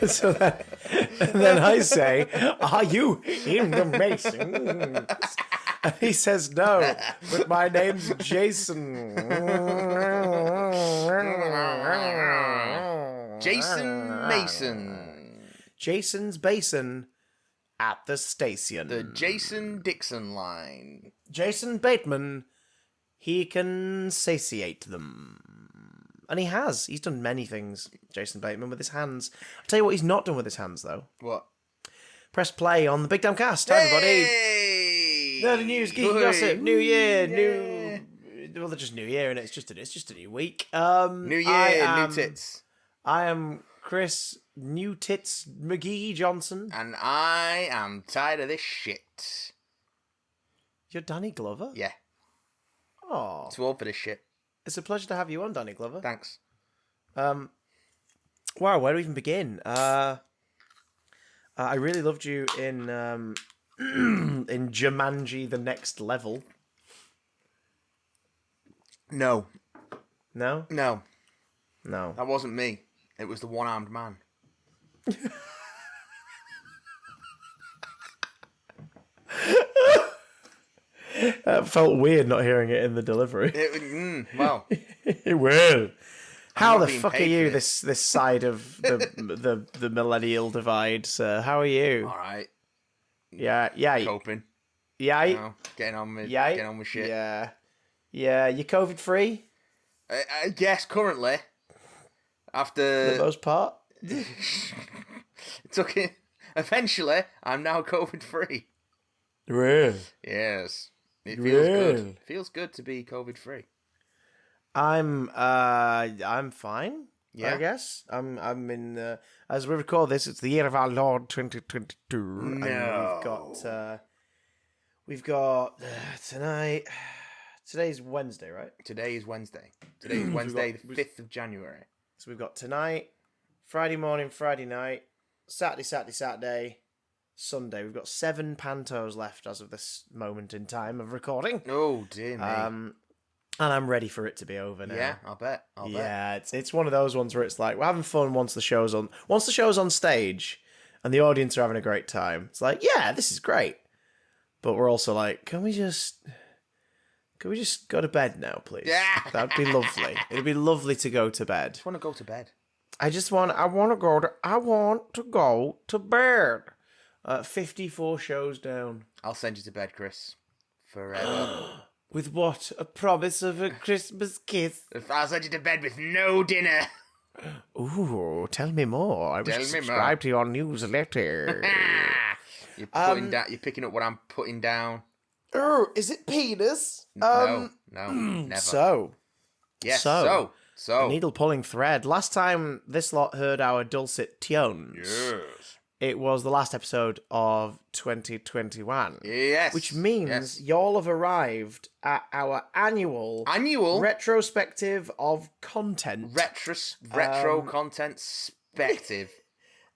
So then I say, "Are you in the Masons?" And he says, "No, but my name's Jason." Jason Mason. Jason's Basin at the station. The Jason Dixon line. Jason Bateman, he can satiate them. And he has. He's done many things, Jason Bateman, with his hands. I'll tell you what he's not done with his hands, though. What? Press play on the Big Damn Cast, everybody. Hey! Nerdy news, geeky gossip, new year, new... Well, they're just new year, and it's just a new week. New year, new tits. I am Chris New Tits McGee Johnson. And I am tired of this shit. You're Danny Glover? Yeah. Oh. Too old for this shit. It's a pleasure to have you on, Danny Glover. Thanks. Wow, where do we even begin? I really loved you in in Jumanji: The Next Level. No. No? No. No. That wasn't me. It was the one-armed man. That felt weird not hearing it in the delivery. Well. Well. How the being fuck are paid you for this side of the millennial divide, sir? How are you? All right. Yeah. Coping. Yeah. You know, getting on with shit. Yeah. Yeah, you COVID free? I guess currently. After For the most part? it took it. Eventually, I'm now COVID free. Really? Yes. It feels good. Feels good to be COVID free. I'm fine. Yeah. I guess I'm in. As we record this, it's the year of our Lord 2022. No. And we've got tonight. Today's Wednesday, right? Today is Wednesday. Today is Wednesday, the 5th of January. So we've got tonight, Friday morning, Friday night, Saturday, Sunday. We've got 7 pantos left as of this moment in time of recording. Oh dear me. And I'm ready for it to be over now. Yeah, I'll bet. Yeah, it's one of those ones where it's like we're having fun once the show's on stage, and the audience are having a great time. It's like, yeah, this is great, but we're also like, can we just go to bed now, please? Yeah. That'd be lovely. It'd be lovely to go to bed. I just want to go to bed. I want to go to bed. 54 shows down. I'll send you to bed, Chris. Forever. With what? A promise of a Christmas kiss? I'll send you to bed with no dinner. Ooh, tell me more. I wish to subscribe to your newsletter. You're picking up what I'm putting down. Oh, is it penis? No, never. So. So. Needle pulling thread. Last time this lot heard our dulcet tones. Yes. It was the last episode of 2021. Yes. Which means y'all have arrived at our annual retrospective of content. Retro content spective.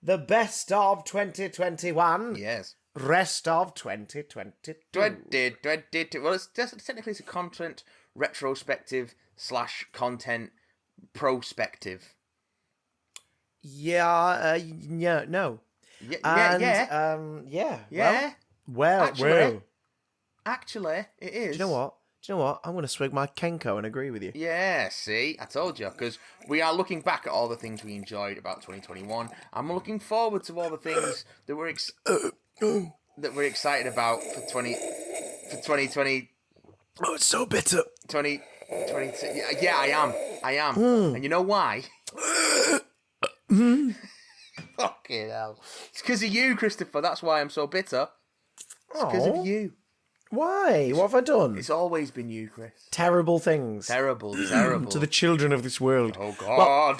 The best of 2021. Yes. Rest of 2022. 2022. Well, technically it's a content retrospective / content prospective. Yeah, no. Yeah. Well. Actually, it is. Do you know what? I'm going to swig my Kenko and agree with you. Yeah, see? I told you. Because we are looking back at all the things we enjoyed about 2021. I'm looking forward to all the things that we're excited about for 2020. Oh, it's so bitter. 2022. Yeah, I am. And you know why? Fucking hell. It's because of you, Christopher. That's why I'm so bitter. It's because of you. Why? What have I done? It's always been you, Chris. Terrible things. Terrible. To the children of this world. Oh, God. Well,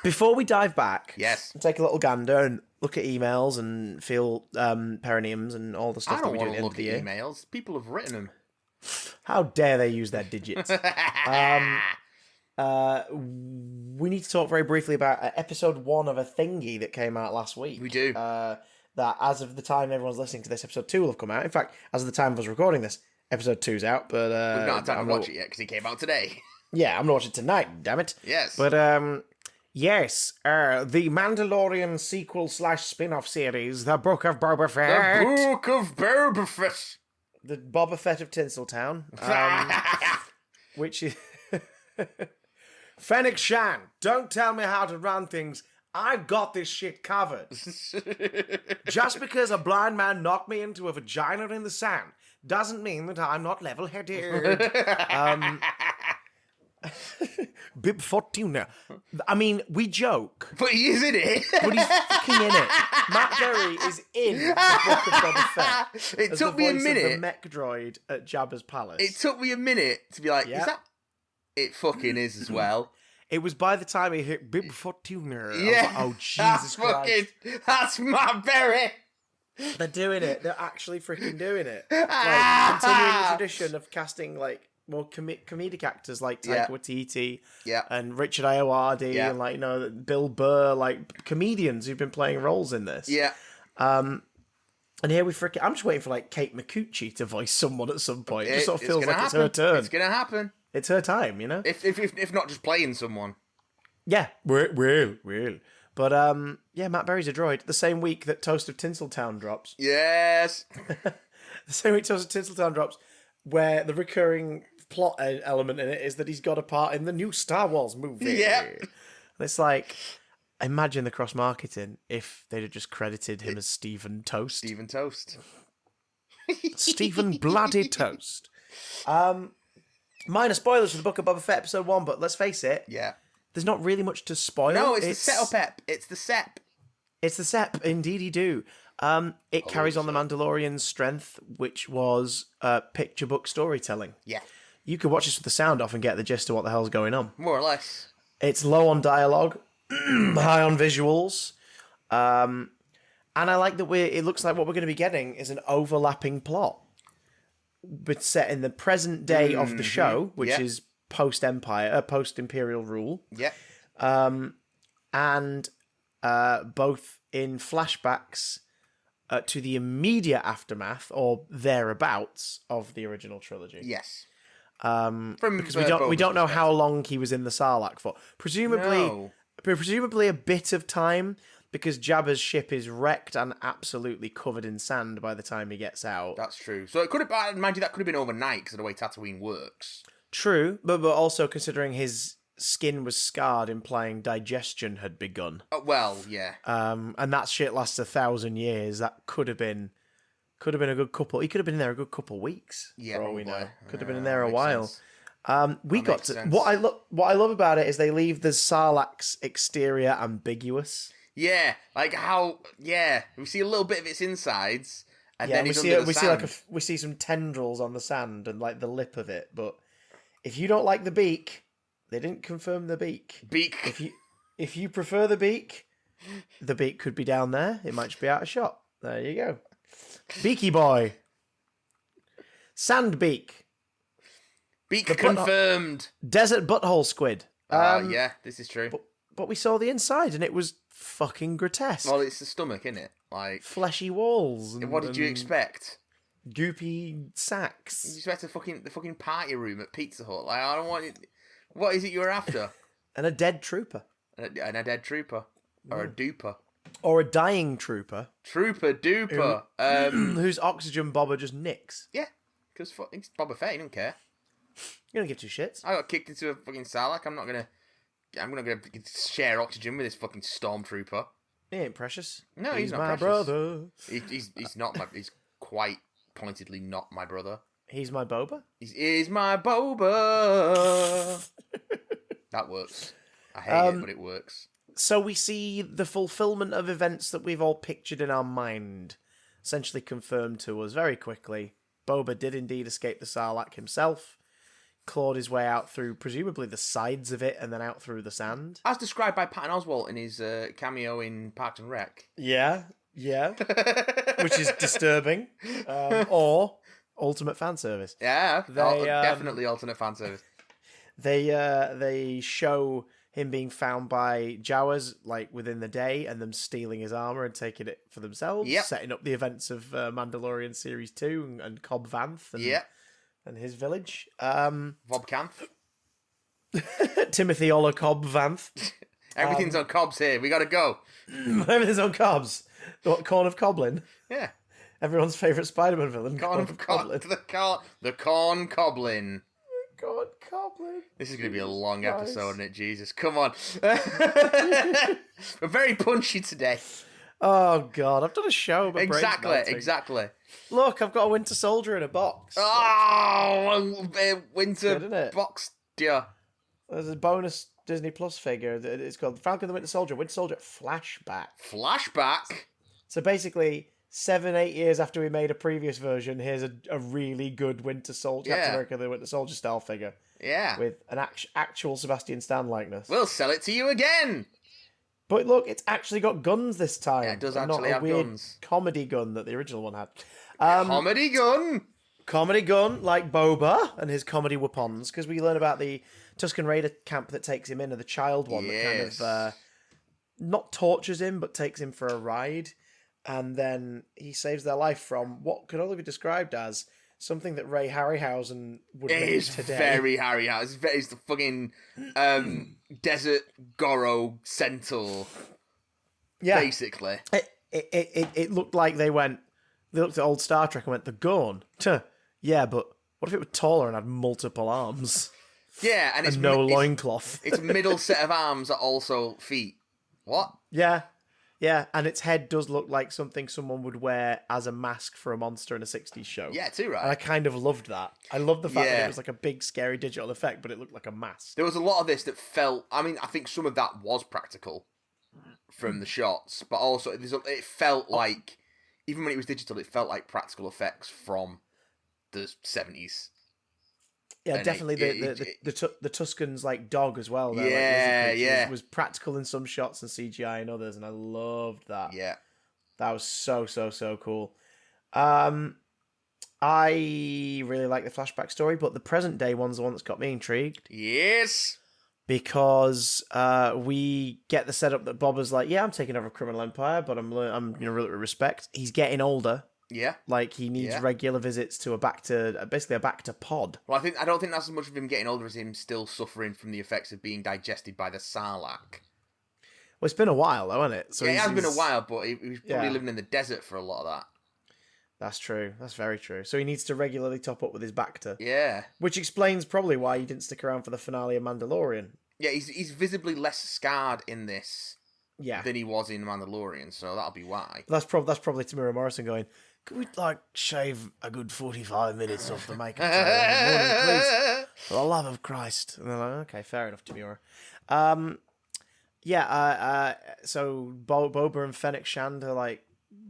before we dive back, yes, take a little gander and look at emails and feel perineums and all the stuff that we do at the end of the year. I don't want to look at emails. People have written them. How dare they use their digits? We need to talk very briefly about episode 1 of a thingy that came out last week. We do. That as of the time everyone's listening to this, episode 2 will have come out. In fact, as of the time of us recording this, Episode 2's out, but We've not had time I'm to watch it yet because it came out today. Yeah, I'm gonna watch it tonight. Damn it. Yes. But yes, the Mandalorian sequel / spin-off series, The Book of Boba Fett. The Book of Boba Fett. The Boba Fett of Tinseltown. Which is... Fennec Shan, don't tell me how to run things. I've got this shit covered. Just because a blind man knocked me into a vagina in the sand doesn't mean that I'm not level-headed. Bib Fortuna. I mean, we joke. But he is in it. But he's fucking in it. Matt Berry is in the Book of Boba Fett. It took me a minute. As the mech droid at Jabba's palace. It took me a minute to be like, is that... It fucking is as well. It was by the time he hit Bib Fortuna. Yeah. Like, oh, Jesus Christ. That's Matt Berry. They're doing it. They're actually freaking doing it. Like, continuing the tradition of casting, like, more comedic actors like Taika Waititi and Richard Ayoade and, like, you know, Bill Burr, like, comedians who've been playing roles in this. Yeah. And here we freaking... I'm just waiting for, like, Kate McCucci to voice someone at some point. It just sort of feels like it's her turn. It's going to happen. It's her time, you know? If not just playing someone. Yeah, will. But, yeah, Matt Berry's a droid. The same week that Toast of Tinseltown drops. Yes. The same week Toast of Tinseltown drops, where the recurring plot element in it is that he's got a part in the new Star Wars movie. Yeah. And it's like, imagine the cross-marketing if they'd have just credited him as Stephen Toast. Stephen Toast. Stephen Bloody Toast. Minor spoilers for the Book of Boba Fett episode 1, but let's face it. Yeah. There's not really much to spoil. No, it's the setup ep. It's the sep. It's the sep, indeedy do. It carries on the Mandalorian's strength, which was picture book storytelling. Yeah. You could watch this with the sound off and get the gist of what the hell's going on. More or less. It's low on dialogue, high on visuals. And I like that it looks like what we're going to be getting is an overlapping plot. But set in the present day of the show, which is post-Empire, post-Imperial rule. Yeah. And both in flashbacks to the immediate aftermath or thereabouts of the original trilogy. Yes. Because we don't know how long he was in the Sarlacc for. Presumably a bit of time, because Jabba's ship is wrecked and absolutely covered in sand by the time he gets out. That's true. So it could have, mind you, that could have been overnight because of the way Tatooine works. True, but also considering his skin was scarred, implying digestion had begun. Well, yeah. And that shit lasts 1,000 years. That could have been a good couple. He could have been in there a good couple of weeks. Yeah, for all we know. Could have been in that there a makes while. sense. We got to what I love about it is they leave the Sarlacc's exterior ambiguous. Yeah, like how. Yeah, we see a little bit of its insides, and then we see some tendrils on the sand and like the lip of it. But if you don't like the beak, they didn't confirm the beak. If you prefer the beak could be down there. It might just be out of shot. There you go. Beaky boy. Sand beak. Beak confirmed. Desert butthole squid. Yeah, this is true. But we saw the inside and it was fucking grotesque. Well, it's the stomach, isn't it? Like fleshy walls. What did you expect? Goopy sacks. You expect the fucking party room at Pizza Hut. Like, I don't want it. What is it you're after? And a dead trooper. And a dead trooper. Or a duper. Or a dying trooper. Trooper duper. Whose oxygen bobber just nicks. Yeah, because it's Boba Fett, he don't care. You don't give two shits. I got kicked into a fucking Sarlacc. I'm not gonna share oxygen with this fucking stormtrooper. He ain't precious. No, he's not my precious. brother. He's not my. He's quite pointedly not my brother. He's my Boba. He's my Boba. That works. I hate it, but it works. So we see the fulfillment of events that we've all pictured in our mind, essentially confirmed to us very quickly. Boba did indeed escape the Sarlacc himself, clawed his way out through presumably the sides of it and then out through the sand. As described by Patton Oswalt in his cameo in Parks and Rec. Yeah. Which is disturbing. Or ultimate fan service. Yeah, definitely alternate fan service. They show him being found by Jawas like within the day and them stealing his armor and taking it for themselves, setting up the events of Mandalorian Series 2 and Cobb Vanth and and his village. Vobcanth. Timothy Ola Cobb Vanth. Everything's on cobs here. We gotta go. Everything's on cobs. What, Corn of Coblin? Yeah. Everyone's favourite Spider-Man villain. Corn of Coblin. The Corn Coblin. God, Coblin. This is going to be a long episode, isn't it? Jesus, come on. We're very punchy today. Oh, God. I've done a show. Exactly. Look, I've got a Winter Soldier in a box. Oh, Winter good, box, dear. There's a bonus Disney Plus figure. It's called Falcon the Winter Soldier. Winter Soldier Flashback. Flashback? So basically, 7-8 years after we made a previous version, here's a really good Winter Soldier, Captain America the Winter Soldier style figure. Yeah. With an actual Sebastian Stan likeness. We'll sell it to you again. But look, it's actually got guns this time. Yeah, it does actually have weird guns. Comedy gun that the original one had. Comedy gun? Comedy gun, like Boba and his comedy weapons, because we learn about the Tusken Raider camp that takes him in, and the child one that kind of not tortures him, but takes him for a ride. And then he saves their life from what could only be described as something that Ray Harryhausen would make today. Very Harryhausen. It's the fucking desert Goro centaur. Yeah. Basically. It looked like they looked at old Star Trek and went, the Gorn? Yeah, but what if it were taller and had multiple arms? Yeah, and it's no loincloth. Its middle set of arms are also feet. What? Yeah, and its head does look like something someone would wear as a mask for a monster in a 60s show. Yeah, too right. And I kind of loved that. I loved the fact that it was like a big, scary digital effect, but it looked like a mask. There was a lot of this that felt... I mean, I think some of that was practical from the shots, but also it felt like... Even when it was digital, it felt like practical effects from the 70s. Yeah, and definitely the Tuscan's like dog as well. Like, was practical in some shots and CGI in others, and I loved that. Yeah, that was so cool. I really like the flashback story, but the present day one's the one that's got me intrigued. Yes, because we get the setup that Bob is like, yeah, I'm taking over a criminal empire, but I'm really respect. He's getting older. Yeah, like he needs regular visits to a back to pod. Well, I don't think that's as much of him getting older as him still suffering from the effects of being digested by the Sarlacc. Well, it's been a while, though, hasn't it? So it has been a while, but he was probably living in the desert for a lot of that. That's true. That's very true. So he needs to regularly top up with his Bacta. Yeah, which explains probably why he didn't stick around for the finale of Mandalorian. Yeah, he's visibly less scarred in this. Than he was in Mandalorian, so that'll be why. That's probably Tamura Morrison going, could we, shave a good 45 minutes off the makeup trailer, please? For the love of Christ. And they're like, okay, fair enough, Tamura. So Boba and Fennec Shand are,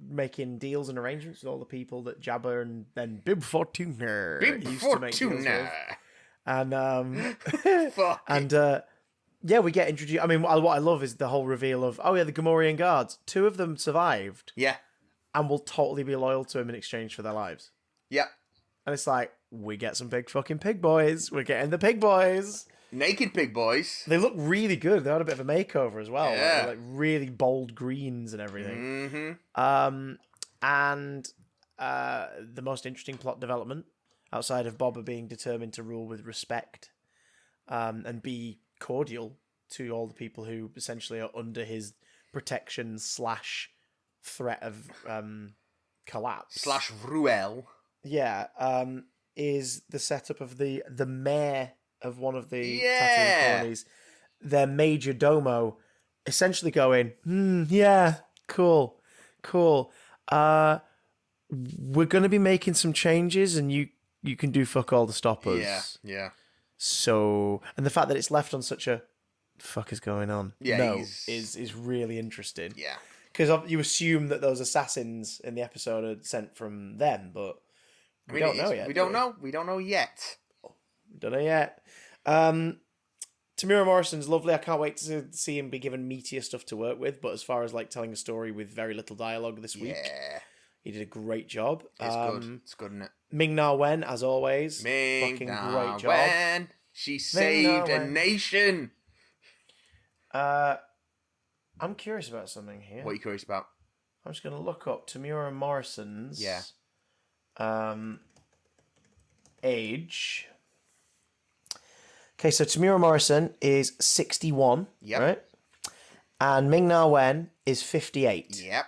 making deals and arrangements with all the people that Jabba and then Bib Fortuna used to make deals with. And, we get introduced. I mean, what I love is the whole reveal of, the Gamorrean guards. 2 of them survived. Yeah. And will totally be loyal to him in exchange for their lives. Yeah. And it's like, we get some big fucking pig boys. We're getting the pig boys. Naked pig boys. They look really good. They had a bit of a makeover as well. Yeah. Like really bold greens and everything. Mm-hmm. And the most interesting plot development, outside of Boba being determined to rule with respect and be cordial to all the people who essentially are under his protection / threat of collapse / Ruel. Is the setup of the mayor of one of the Tatooine colonies, their major domo, essentially going, cool. We're going to be making some changes, and you can do fuck all to stop us. Yeah. So, and the fact that it's left on such a fuck is going on, is really interesting. Yeah. Because you assume that those assassins in the episode are sent from them, but we don't know yet. We don't know. We don't know yet. Don't know yet. Tamura Morrison's lovely. I can't wait to see him be given meatier stuff to work with. But as far as telling a story with very little dialogue this week, he did a great job. It's good. It's good, isn't it? Ming-Na Wen, as always, fucking great job. Wen. She saved a nation. I'm curious about something here. What are you curious about? I'm just going to look up Tamura Morrison's age. Okay, so Tamura Morrison is 61, Yep. right? And Ming-Na Wen is 58. Yep.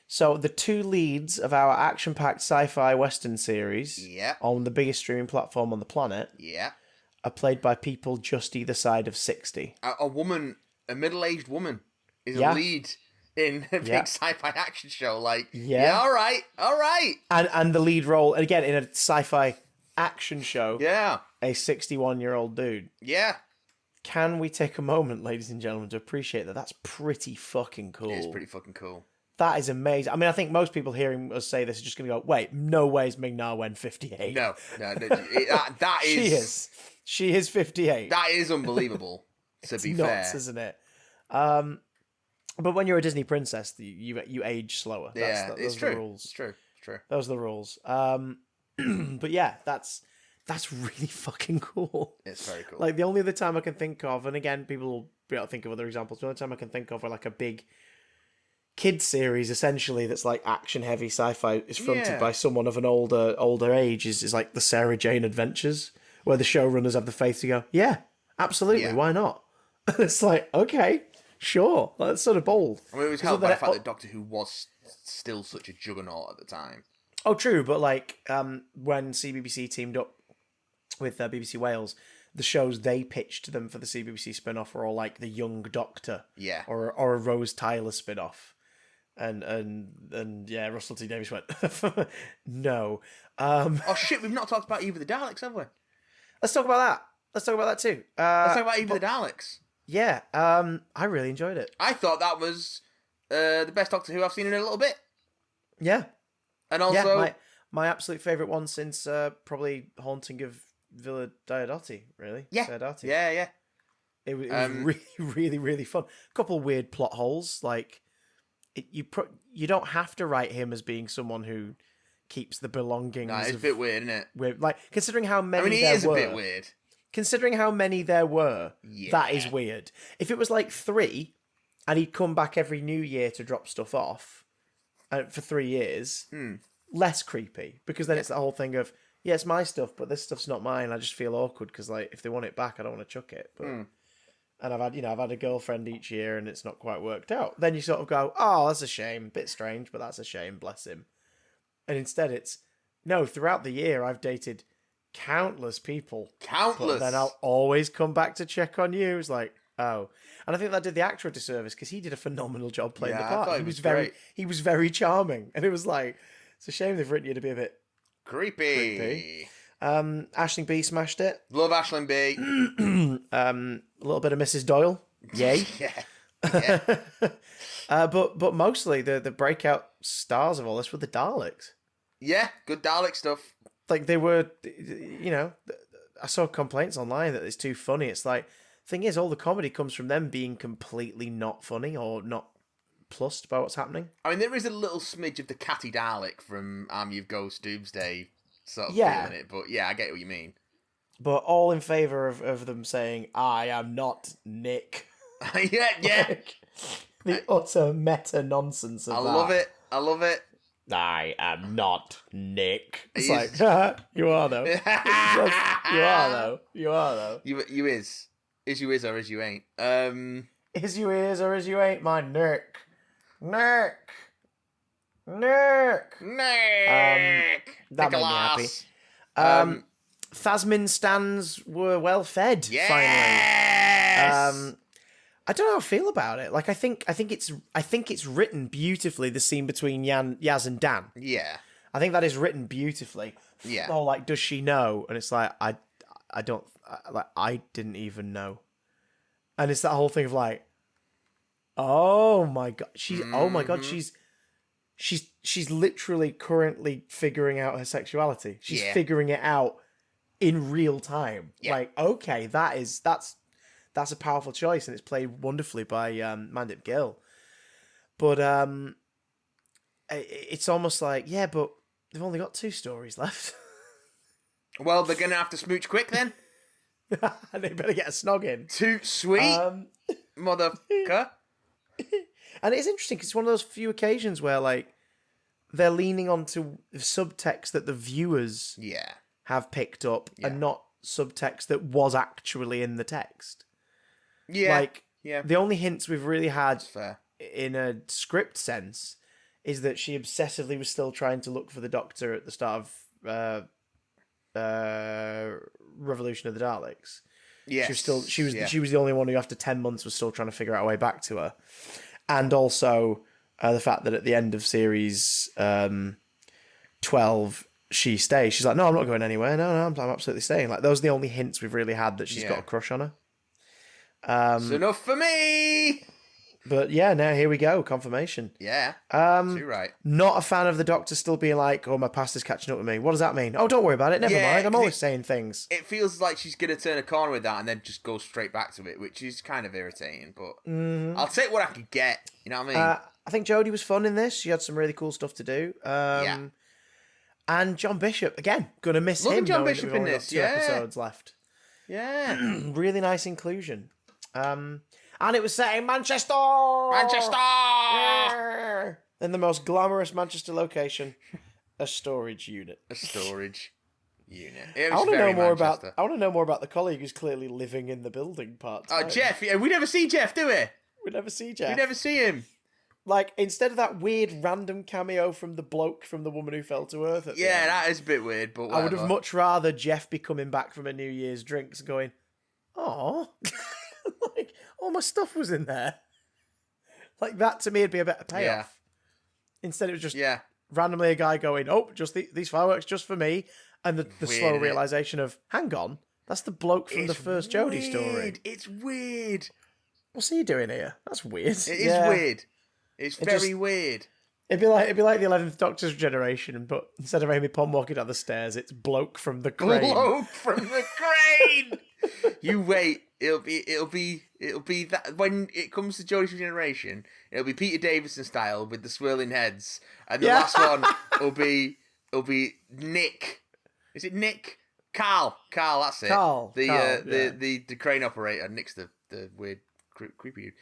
So the two leads of our action-packed sci-fi western series Yep. on the biggest streaming platform on the planet Yep. are played by people just either side of 60. A woman, a middle-aged woman, is Yeah. a lead in a big Yeah. sci-fi action show. Like, Yeah. all right. And the lead role, and again, in a sci-fi action show, Yeah. a 61-year-old dude. Yeah. Can we take a moment, ladies and gentlemen, to appreciate that? That's pretty fucking cool. It's pretty fucking cool. That is amazing. I mean, I think most people hearing us say this are just going to go, wait, no way is Ming-Na Wen 58. No. That is... She is 58. That is unbelievable, to It's be nuts, fair. isn't it? But when you're a Disney princess, you age slower. Those it's are true. the rules. It's true. Those are the rules. But yeah, that's really fucking cool. It's very cool. Like, the only other time I can think of, and again, people will be able to think of other examples, the only time I can think of are like a big kid series, essentially, that's like action heavy sci-fi is fronted by someone of an older age is like the Sarah Jane Adventures, where the showrunners have the faith to go, yeah, absolutely, why not? And it's like, okay, sure, that's sort of bold. I mean, it was helped by the fact that Doctor Who was still such a juggernaut at the time. Oh, true, but like when CBBC teamed up with BBC Wales, the shows they pitched to them for the CBBC spin-off were all like the Young Doctor, or a Rose Tyler spin-off. And yeah, Russell T Davies went, no. Oh shit, we've not talked about Eve of the Daleks, have we? Let's talk about that too. Let's talk about Eve of the Daleks. Yeah, I really enjoyed it. I thought that was the best Doctor Who I've seen in a little bit. Yeah. And also... Yeah, my absolute favourite one since probably Haunting of Villa Diodati, really. Yeah. Diodati. Yeah. It was really, really, really fun. A couple weird plot holes, like... You don't have to write him as being someone who keeps the belongings. No, it's a bit weird, isn't it? Weird. Like, considering how many he there is were, a bit weird. Considering how many there were, that is weird. If it was like 3, and he'd come back every New Year to drop stuff off for 3 years, less creepy. Because then it's the whole thing of, yeah, it's my stuff, but this stuff's not mine. I just feel awkward because, like, if they want it back, I don't want to chuck it. But and I've had a girlfriend each year, and it's not quite worked out. Then you sort of go, oh, that's a shame, bit strange, but that's a shame. Bless him. And instead, it's no. Throughout the year, I've dated countless people. But then I'll always come back to check on you. It's like, oh, and I think that did the actor a disservice because he did a phenomenal job playing the part. He was very charming, and it was like, it's a shame they've written you to be a bit creepy. Aisling B smashed it. Love Aisling B. A little bit of Mrs. Doyle. Yay. Yeah. But mostly the breakout stars of all this were the Daleks. Yeah, good Dalek stuff. Like, they were, I saw complaints online that it's too funny. It's like, thing is, all the comedy comes from them being completely not funny or not plussed by what's happening. I mean, there is a little smidge of the catty Dalek from Army of Ghosts Doomsday sort of feeling it, but yeah, I get what you mean. But all in favour of them saying, I am not Nick. yeah. Like, the utter meta nonsense of that. I love it. I am not Nick. It's like, you are though. You are though. You is. Is you is or is you ain't. Is you is or is you ain't my Nick. Nick. That That made me happy. Thasmin stands were well fed. Finally. I don't know how I feel about it. Like, I think it's written beautifully. The scene between Yaz and Dan. Yeah. I think that is written beautifully. Yeah. Oh, like, does she know? And it's like, I didn't even know. And it's that whole thing of like, oh my god, she's literally currently figuring out her sexuality. She's figuring it out in real time. Yeah. Like, okay, that's a powerful choice, and it's played wonderfully by Mandip Gill. But it's almost like, yeah, but they've only got 2 stories left. Well, they're gonna have to smooch quick then. They better get a snog in. Too sweet, motherfucker. And it's interesting because it's one of those few occasions where, like, they're leaning onto subtext that the viewers have picked up and not subtext that was actually in the text. Yeah. Like, the only hints we've really had fair. in a script sense is that she obsessively was still trying to look for the Doctor at the start of Revolution of the Daleks. Yes. She was the only one who after 10 months was still trying to figure out a way back to her. And also the fact that at the end of series 12 she stays. She's like, no, I'm not going anywhere. No, I'm absolutely staying. Like, those are the only hints we've really had that she's got a crush on her. It's enough for me. But yeah, now here we go. Confirmation. Yeah. Too right. Not a fan of the Doctor still being like, oh, my past is catching up with me. What does that mean? Oh, don't worry about it. Never mind. I'm always saying things. It feels like she's going to turn a corner with that and then just go straight back to it, which is kind of irritating. But I'll take what I can get. You know what I mean? I think Jodie was fun in this. She had some really cool stuff to do. And John Bishop, again, going to miss him. John Bishop in this. Two episodes left. Yeah. Really nice inclusion. And it was set in Manchester! Manchester! Yeah! In the most glamorous Manchester location, a storage unit. A storage unit. I want to know more about. I want to know more about the colleague who's clearly living in the building part. Oh, Jeff. Yeah, we never see Jeff, do we? We never see Jeff. We never see him. Like, instead of that weird random cameo from the bloke from The Woman Who Fell to Earth. At the end, that is a bit weird, but whatever. I would have much rather Jeff be coming back from a New Year's drinks and going, "Oh, like all my stuff was in there." Like, that to me would be a better payoff. Yeah. Instead, it was just randomly a guy going, "Oh, just these fireworks just for me," and the slow realization of, "Hang on, that's the bloke from the first Jodie story." It's weird. What's he doing here? That's weird. It is weird. It's very weird. It'd be like the 11th Doctor's generation, but instead of Amy Pond walking down the stairs, it's bloke from the crane. Bloke from the crane. You wait. It'll be that when it comes to Jodie's generation, it'll be Peter Davison style with the swirling heads, and the last one will be Nick. Is it Nick? Carl, that's it. Carl, the crane operator. Nick's the weird creepy dude.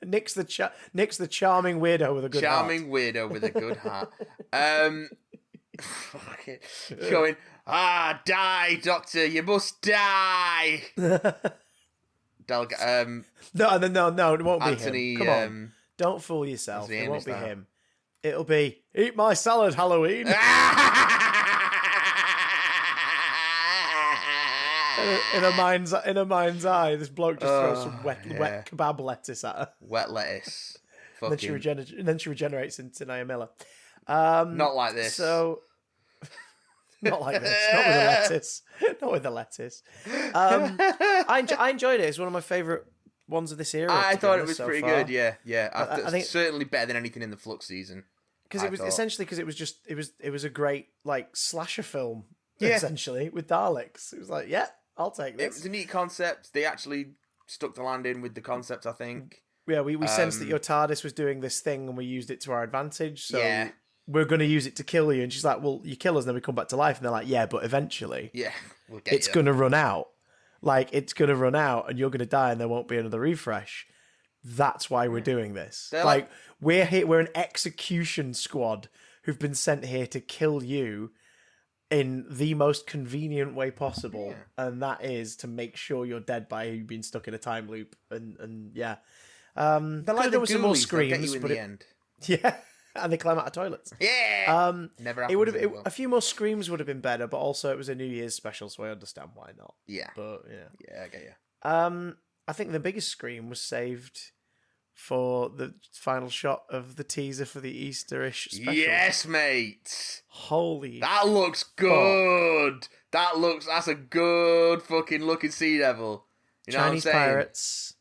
Nick's the charming weirdo with a good heart. Charming weirdo with a good heart. Going, die, Doctor, you must die. No, it won't Anthony, be him. Come on, don't fool yourself. It won't be him. It'll be eat my salad, Halloween. In a mind's eye, this bloke just throws some wet kebab lettuce at her. Wet lettuce. And then she regenerates into Nia Miller. Not like this. So, not like this. Not with the lettuce. Not with the lettuce. I enjoyed it. It's one of my favourite ones of this era. I thought it was pretty good. Yeah. I think certainly better than anything in the Flux season. Because it was a great like slasher film. Essentially with Daleks. It was like, I'll take this. It was a neat concept. They actually stuck the landing with the concept, I think. Yeah, we sensed that your TARDIS was doing this thing and we used it to our advantage. So we're going to use it to kill you. And she's like, well, you kill us and then we come back to life. And they're like, yeah, but eventually we'll get it's going to run out. Like, it's going to run out and you're going to die and there won't be another refresh. That's why we're doing this. Like, we're here. We're an execution squad who've been sent here to kill you in the most convenient way possible, and that is to make sure you're dead by you being stuck in a time loop. And they're like the some more ghoulies, screams, they'll get you in but the end. Yeah, and they climb out of toilets. Yeah, never happened. It would have a few more screams would have been better, but also it was a New Year's special, so I understand why not. Yeah, but I get you. I think the biggest scream was saved for the final shot of the teaser for the Easter-ish special. Yes, mate. Holy that looks good. That's a good fucking looking Sea Devil. You know Chinese what I'm saying? pirates.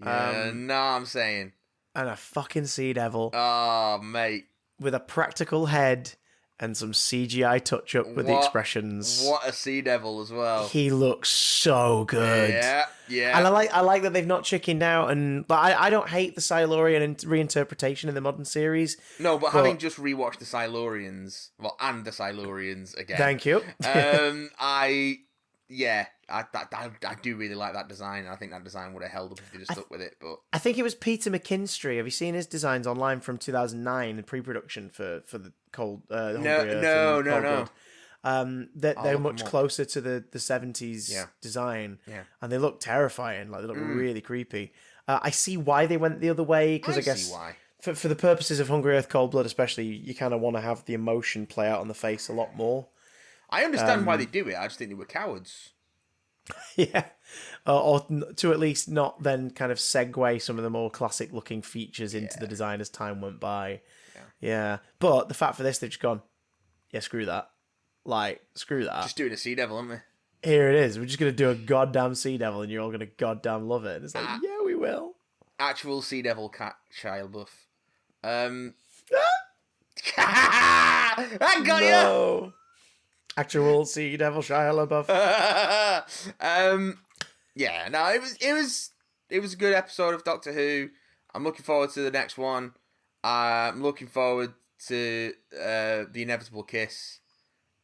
I'm saying. And a fucking Sea Devil. Oh, mate. With a practical head and some CGI touch-up with the expressions. What a Sea Devil as well. He looks so good. Yeah. And I like that they've not chickened out. And but I don't hate the Silurian reinterpretation in the modern series. No, but having just rewatched the Silurians, and the Silurians again. Thank you. I do really like that design. I think that design would have held up if they just stuck with it. But I think it was Peter McKinstry. Have you seen his designs online from 2009 in pre-production for the Cold? No. They're much closer to the 70s design, and they look terrifying. Like they look really creepy. I see why they went the other way, because I guess see why. For the purposes of Hungry Earth, Cold Blood, especially, you kind of want to have the emotion play out on the face a lot more. I understand why they do it. I just think they were cowards. Yeah, or to at least not then kind of segue some of the more classic looking features into the design as time went by. Yeah, but the fact for this, they've just gone, yeah, screw that. Like, screw that. Just doing a Sea Devil, aren't we? Here it is. We're just going to do a goddamn Sea Devil, and you're all going to goddamn love it. And it's like, yeah, we will. Actual Sea Devil cat Shia LaBeouf. I got you! Actual Sea Devil Shia LaBeouf. Yeah, no, it was a good episode of Doctor Who. I'm looking forward to the next one. I'm looking forward to the inevitable kiss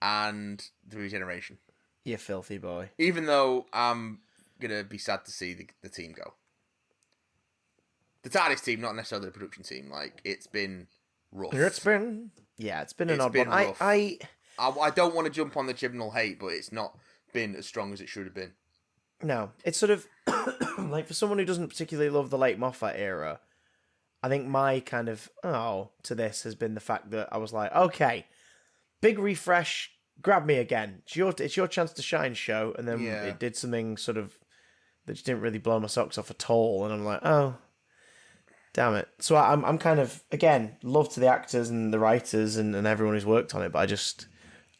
and the regeneration. You filthy boy. Even though I'm gonna be sad to see the team go. The TARDIS team, not necessarily the production team. Like, it's been rough. It's been an odd one. Rough. I don't want to jump on the Chibnall hate, but it's not been as strong as it should have been. No, it's sort of like, for someone who doesn't particularly love the late Moffat era, I think my kind of to this has been the fact that I was like, okay, big refresh, grab me again. It's your chance to shine, show, and then it did something sort of that just didn't really blow my socks off at all, and I'm like, oh, damn it. So I'm kind of, again, love to the actors and the writers and everyone who's worked on it, but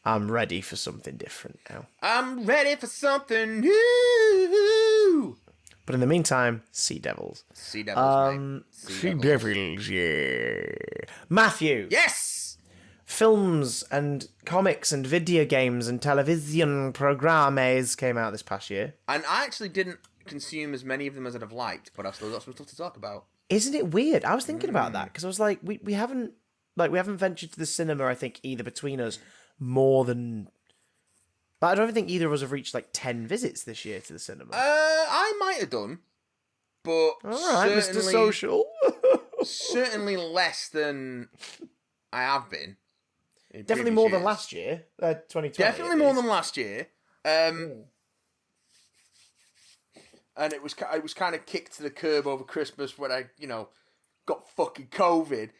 I'm ready for something different now. I'm ready for something new. But in the meantime, Sea Devils. Sea Devils, mate. Sea Devils, yeah. Matthew. Yes! Films and comics and video games and television programmes came out this past year. And I actually didn't consume as many of them as I'd have liked, but I've still got some stuff to talk about. Isn't it weird? I was thinking about that, because I was like, we haven't ventured to the cinema, I think, either between us more than... But I don't think either of us have reached 10 visits this year to the cinema. I might have done, but all right, Mr. Social. certainly less than I have been. Definitely more than last year, 2020. Definitely more than last year. And it was kind of kicked to the curb over Christmas when I, got fucking COVID.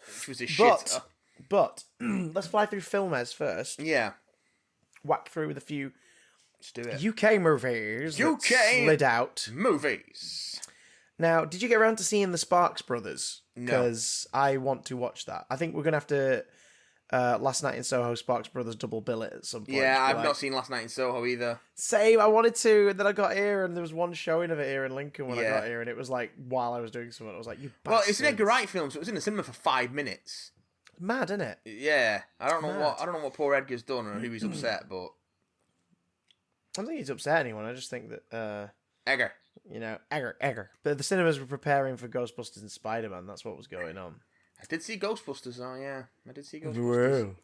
Which was a shitter. But let's fly through Filmes first. Yeah. Whack through with a few Let's do it. UK movies. UK slid out. Movies. Now, did you get around to seeing the Sparks Brothers? No. Because I want to watch that. I think we're going to have to Last Night in Soho, Sparks Brothers double bill it at some point. Yeah, I've not seen Last Night in Soho either. Same, I wanted to, and then I got here, and there was one showing of it here in Lincoln when I got here, and it was while I was doing something, I was like, you bastards. Well, it's an Edgar Wright film, so it was in the cinema for 5 minutes. Mad, isn't it? Yeah, I don't know what poor Edgar's done or who he's upset, but I don't think he's upset anyone. I just think that Edgar. Edgar. But the cinemas were preparing for Ghostbusters and Spider-Man. That's what was going on. I did see Ghostbusters. Oh yeah, I did see Ghostbusters. Whoa.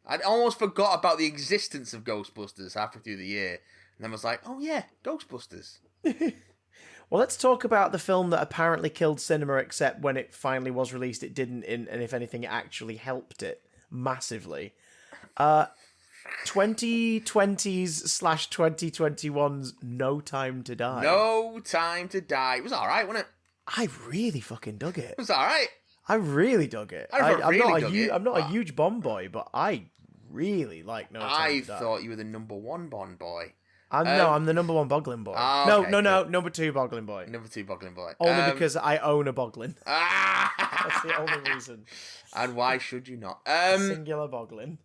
I'd almost forgot about the existence of Ghostbusters halfway through the year, and then was like, oh yeah, Ghostbusters. Well, let's talk about the film that apparently killed cinema, except when it finally was released, it didn't, and if anything, it actually helped it massively. 2020s/2021's No Time to Die. No Time to Die. It was alright, wasn't it? I really fucking dug it. It was alright. I really dug it. I'm not a huge Bond boy, but I really like No Time to Die. I thought you were the number one Bond boy. I'm the number one Boglin boy. Okay, no, number two Boglin boy. Number two Boglin boy. Only because I own a Boglin. That's the only reason. And why should you not? Singular Boglin.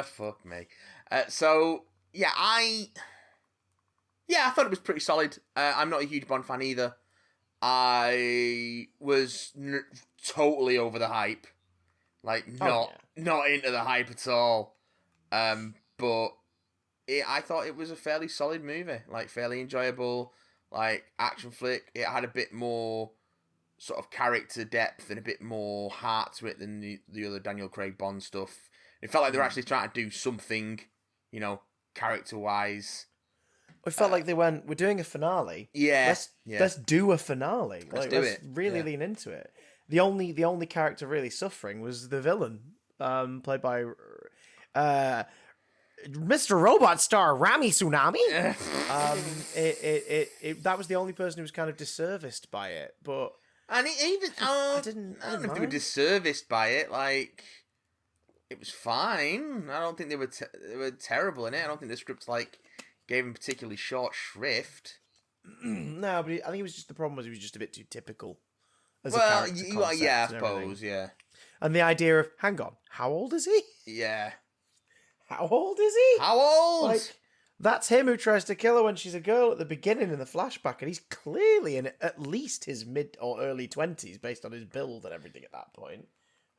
Fuck me. I thought it was pretty solid. I'm not a huge Bond fan either. I was totally over the hype. Not into the hype at all. But I thought it was a fairly solid movie. Fairly enjoyable, action flick. It had a bit more sort of character depth and a bit more heart to it than the other Daniel Craig Bond stuff. It felt like they were actually trying to do something, character-wise. It felt like they went, we're doing a finale. Yeah. Let's do a finale. Let's really lean into it. The only character really suffering was the villain. played by Mr. Robot star Rami Tsunami. That was the only person who was kind of disserviced by it, but And even I don't know if they were disserviced by it. Like, it was fine. I don't think they were terrible in it. I don't think the script gave him particularly short shrift. No, but I think it was just the problem was he was just a bit too typical. As Well, a character yeah, I suppose, yeah. And the idea of, hang on, how old is he? Yeah. How old is he? How old? Like, that's him who tries to kill her when she's a girl at the beginning in the flashback, and he's clearly in at least his mid or early 20s based on his build and everything at that point,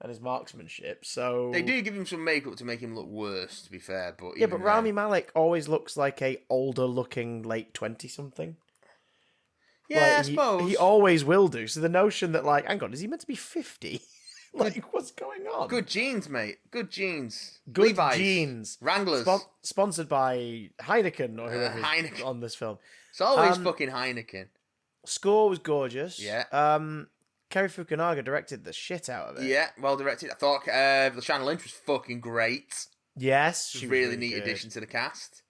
and his marksmanship. So they do give him some makeup to make him look worse, to be fair. But yeah, but Rami Malek always looks like a older looking late 20-something. Yeah, I suppose he always will do. So the notion that hang on, is he meant to be 50? What's going on? Good genes, mate. Good genes. Good Levi's. genes. Wranglers. Sponsored by Heineken or whoever Heineken. on this film. It's always fucking Heineken. Score was gorgeous. Yeah. Kerry Fukunaga directed the shit out of it. Yeah, well directed. I thought Lashana Lynch was fucking great. Yes, she was really neat good. addition to the cast.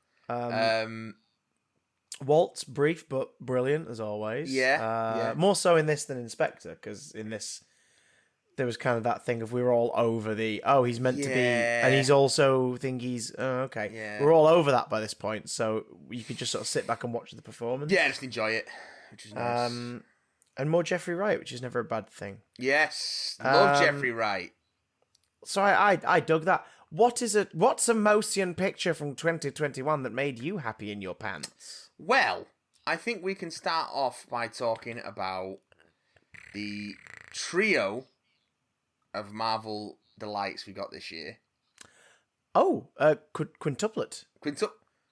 Walt's brief but brilliant as always. Yeah. More so in this than in Spectre, because in this there was kind of that thing of we were all over he's meant to be, and he's also think he's okay. Yeah. We're all over that by this point, so you could just sort of sit back and watch the performance. Yeah, just enjoy it, which is nice. And more Jeffrey Wright, which is never a bad thing. Yes, love Jeffrey Wright. So I dug that. What's a motion picture from 2021 that made you happy in your pants? Well, I think we can start off by talking about the trio of Marvel delights we got this year. Oh, quintuplet.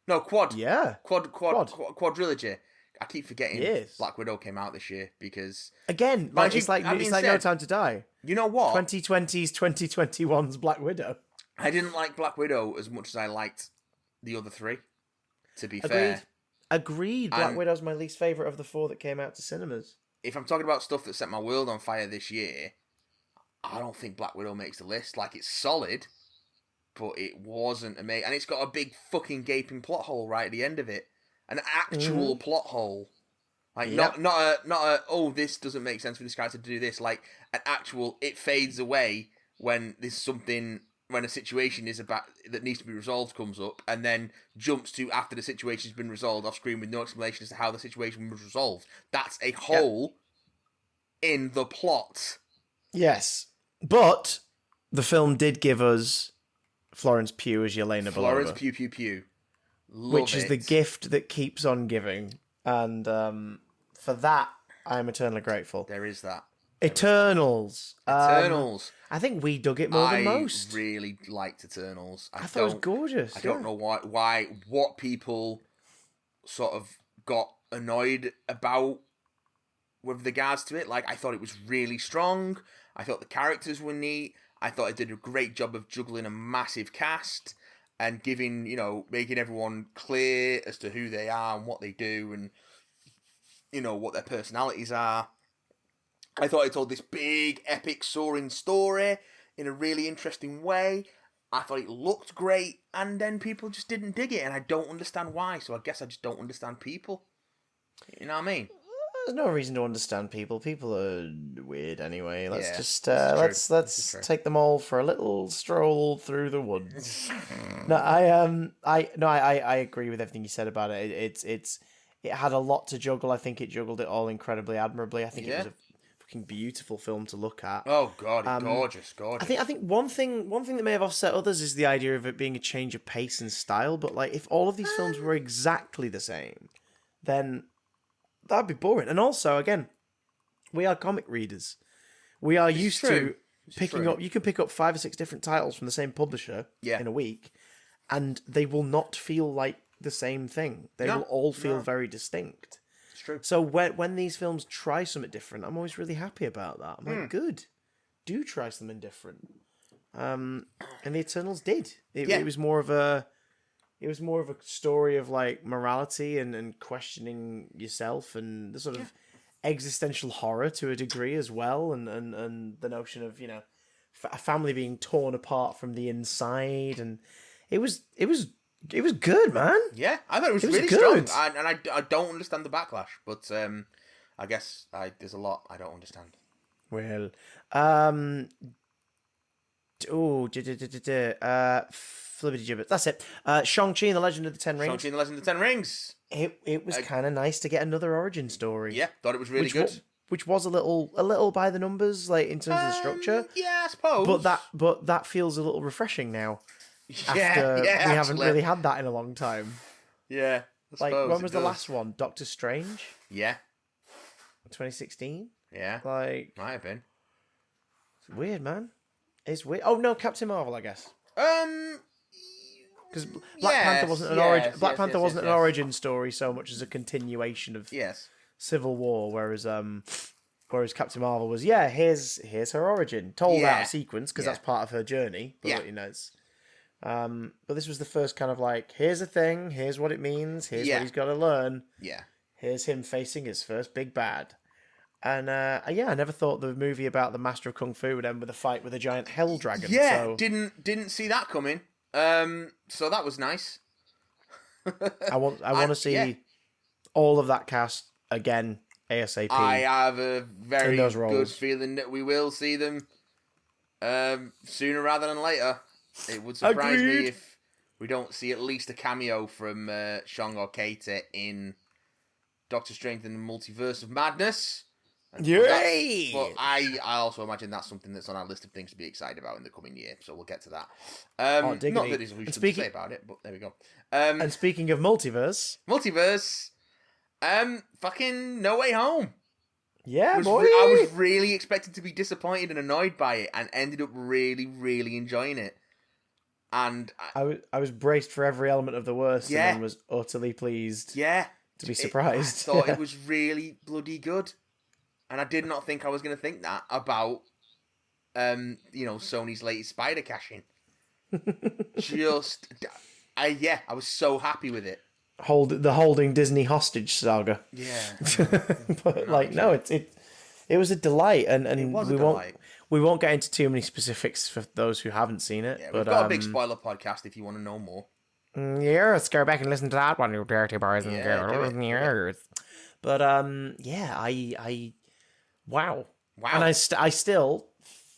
Quad. Yeah. Quadrilogy. I keep forgetting Yes. Black Widow came out this year because again, it's like No Time to Die. You know what? 2020's 2021's Black Widow. I didn't like Black Widow as much as I liked the other three. To be fair. Agreed. Black Widow's my least favourite of the four that came out to cinemas. If I'm talking about stuff that set my world on fire this year, I don't think Black Widow makes the list. It's solid, but it wasn't amazing. And it's got a big fucking gaping plot hole right at the end of it. An actual plot hole. Not a this doesn't make sense for this character to do this. An actual, it fades away when there's something, when a situation is about that needs to be resolved comes up, and then jumps to after the situation's been resolved off screen with no explanation as to how the situation was resolved. That's a hole in the plot. Yes, but the film did give us Florence Pugh as Yelena Belova. Florence Pugh. Which is the gift that keeps on giving. And for that, I am eternally grateful. There is that. Eternals. Eternals. I think we dug it more than most. I really liked Eternals. I thought it was gorgeous. I don't know what people sort of got annoyed about with regards to it. I thought it was really strong. I thought the characters were neat. I thought it did a great job of juggling a massive cast and giving, making everyone clear as to who they are and what they do and, what their personalities are. I thought it told this big, epic, soaring story in a really interesting way. I thought it looked great, and then people just didn't dig it, and I don't understand why, so I guess I just don't understand people. You know what I mean? There's no reason to understand people. People are weird anyway. Let's let's take them all for a little stroll through the woods. No, I agree with everything you said about it. It had a lot to juggle. I think it juggled it all incredibly admirably. I think it was a fucking beautiful film to look at. Oh god, gorgeous. I think one thing that may have offset others is the idea of it being a change of pace and style. But if all of these films were exactly the same, then that'd be boring. And also, again, we are comic readers. We are used to picking up. You can pick up 5 or 6 different titles from the same publisher in a week, and they will not feel like the same thing. They will all feel very distinct. It's true. So when these films try something different, I'm always really happy about that. I'm like, good. Do try something different. And the Eternals did. It was more of a story of morality and questioning yourself and the sort of existential horror to a degree as well, and the notion of a family being torn apart from the inside, and it was good, man. Yeah, I thought it was really good. strong, and I don't understand the backlash, but I guess there's a lot I don't understand. Well, flippity gibbet. That's it. Shang-Chi and the Legend of the Ten Rings. Shang-Chi and the Legend of the Ten Rings. It was kind of nice to get another origin story. Yeah, thought it was really good. Which was a little by the numbers, like in terms of the structure. Yeah, I suppose. But that feels a little refreshing now. Yeah, we haven't really had that in a long time. Yeah, like when was the last one? Doctor Strange. Yeah. 2016. Yeah. Like might have been. It's weird, man. It's weird. Oh no, Captain Marvel, I guess. Because Black Panther wasn't an origin. Black Panther wasn't an origin story so much as a continuation of Civil War, whereas Captain Marvel was here's her origin told out of sequence because that's part of her journey. But but this was the first kind of like here's a thing, here's what it means, here's what he's got to learn. Yeah, here's him facing his first big bad. And I never thought the movie about the Master of Kung Fu would end with a fight with a giant hell dragon. Yeah, so didn't see that coming. So that was nice. I want to see all of that cast again ASAP. I have a very good feeling that we will see them sooner rather than later. It would surprise me if we don't see at least a cameo from Shang or Keita in Doctor Strange and the Multiverse of Madness. Yay! But I also imagine that's something that's on our list of things to be excited about in the coming year. So we'll get to that. Not that there's much to say about it, but there we go. And speaking of multiverse, fucking No Way Home. Yeah, boy. I was really expected to be disappointed and annoyed by it, and ended up really, really enjoying it. And I was braced for every element of the worst, and then was utterly pleased. Yeah, to be surprised. I thought it was really bloody good. And I did not think I was going to think that about, Sony's latest Spider cashing. I was so happy with it. The holding Disney hostage saga. Yeah. But it was a delight, and it was a delight. We won't get into too many specifics for those who haven't seen it. Yeah, we've got a big spoiler podcast if you want to know more. Let's go back and listen to that one, you dirty boys and girls. But Wow. And I still,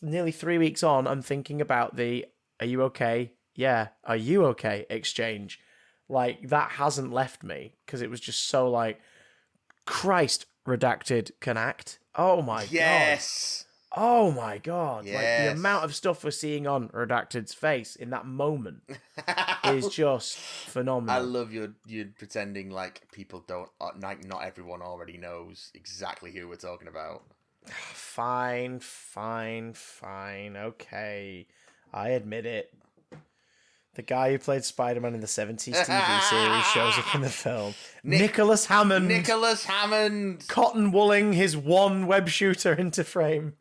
nearly 3 weeks on, I'm thinking about the "Are you okay? Yeah. Are you okay?" exchange. Like, that hasn't left me, because it was just so like, Christ, Redacted can act. Oh my God. Oh my God. Yes. Like, the amount of stuff we're seeing on Redacted's face in that moment is just phenomenal. I love you pretending like people don't, like not everyone already knows exactly who we're talking about. Fine. Okay. I admit it. The guy who played Spider-Man in the 70s TV series shows up in the film. Nicholas Hammond. Cotton wooling his one web shooter into frame.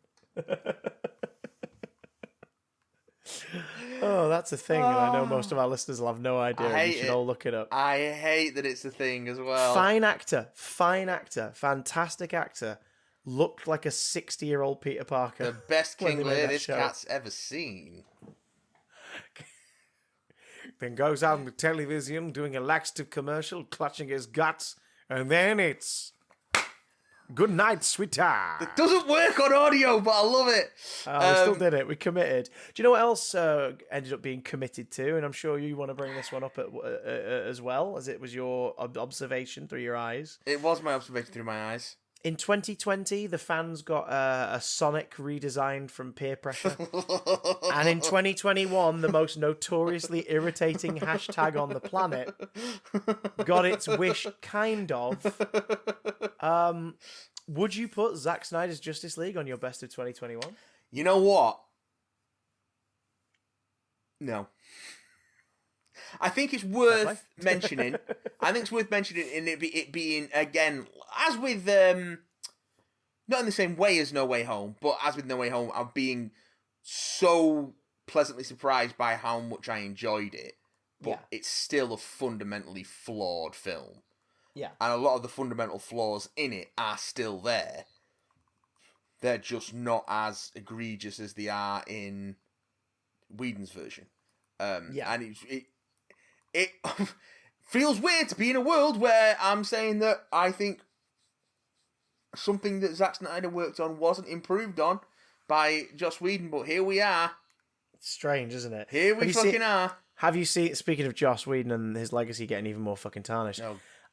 Oh, that's a thing, and I know most of our listeners will have no idea. You should all look it up. I hate that it's a thing as well. Fine actor, fantastic actor. Looked like a 60-year-old Peter Parker. The best King Lear this cat's ever seen. Then goes out on the television doing a laxative commercial, clutching his guts, and then it's good night, sweetheart. It doesn't work on audio, but I love it. We still did it. We committed. Do you know what else ended up being committed to? And I'm sure you want to bring this one up as well, as it was your observation through your eyes. It was my observation through my eyes. In 2020, the fans got a Sonic redesigned from peer pressure. And in 2021, the most notoriously irritating hashtag on the planet got its wish, kind of. Would you put Zack Snyder's Justice League on your best of 2021? You know what? No. I think it's worth mentioning. I think it's worth mentioning in it being, again, as with, not in the same way as No Way Home, but as with No Way Home, I'm being so pleasantly surprised by how much I enjoyed it. But it's still a fundamentally flawed film. Yeah. And a lot of the fundamental flaws in it are still there. They're just not as egregious as they are in Whedon's version. And it feels weird to be in a world where I'm saying that I think something that Zack Snyder worked on wasn't improved on by Joss Whedon, but here we are. It's strange, isn't it? Here we fucking are. Have you seen, speaking of Joss Whedon and his legacy getting even more fucking tarnished,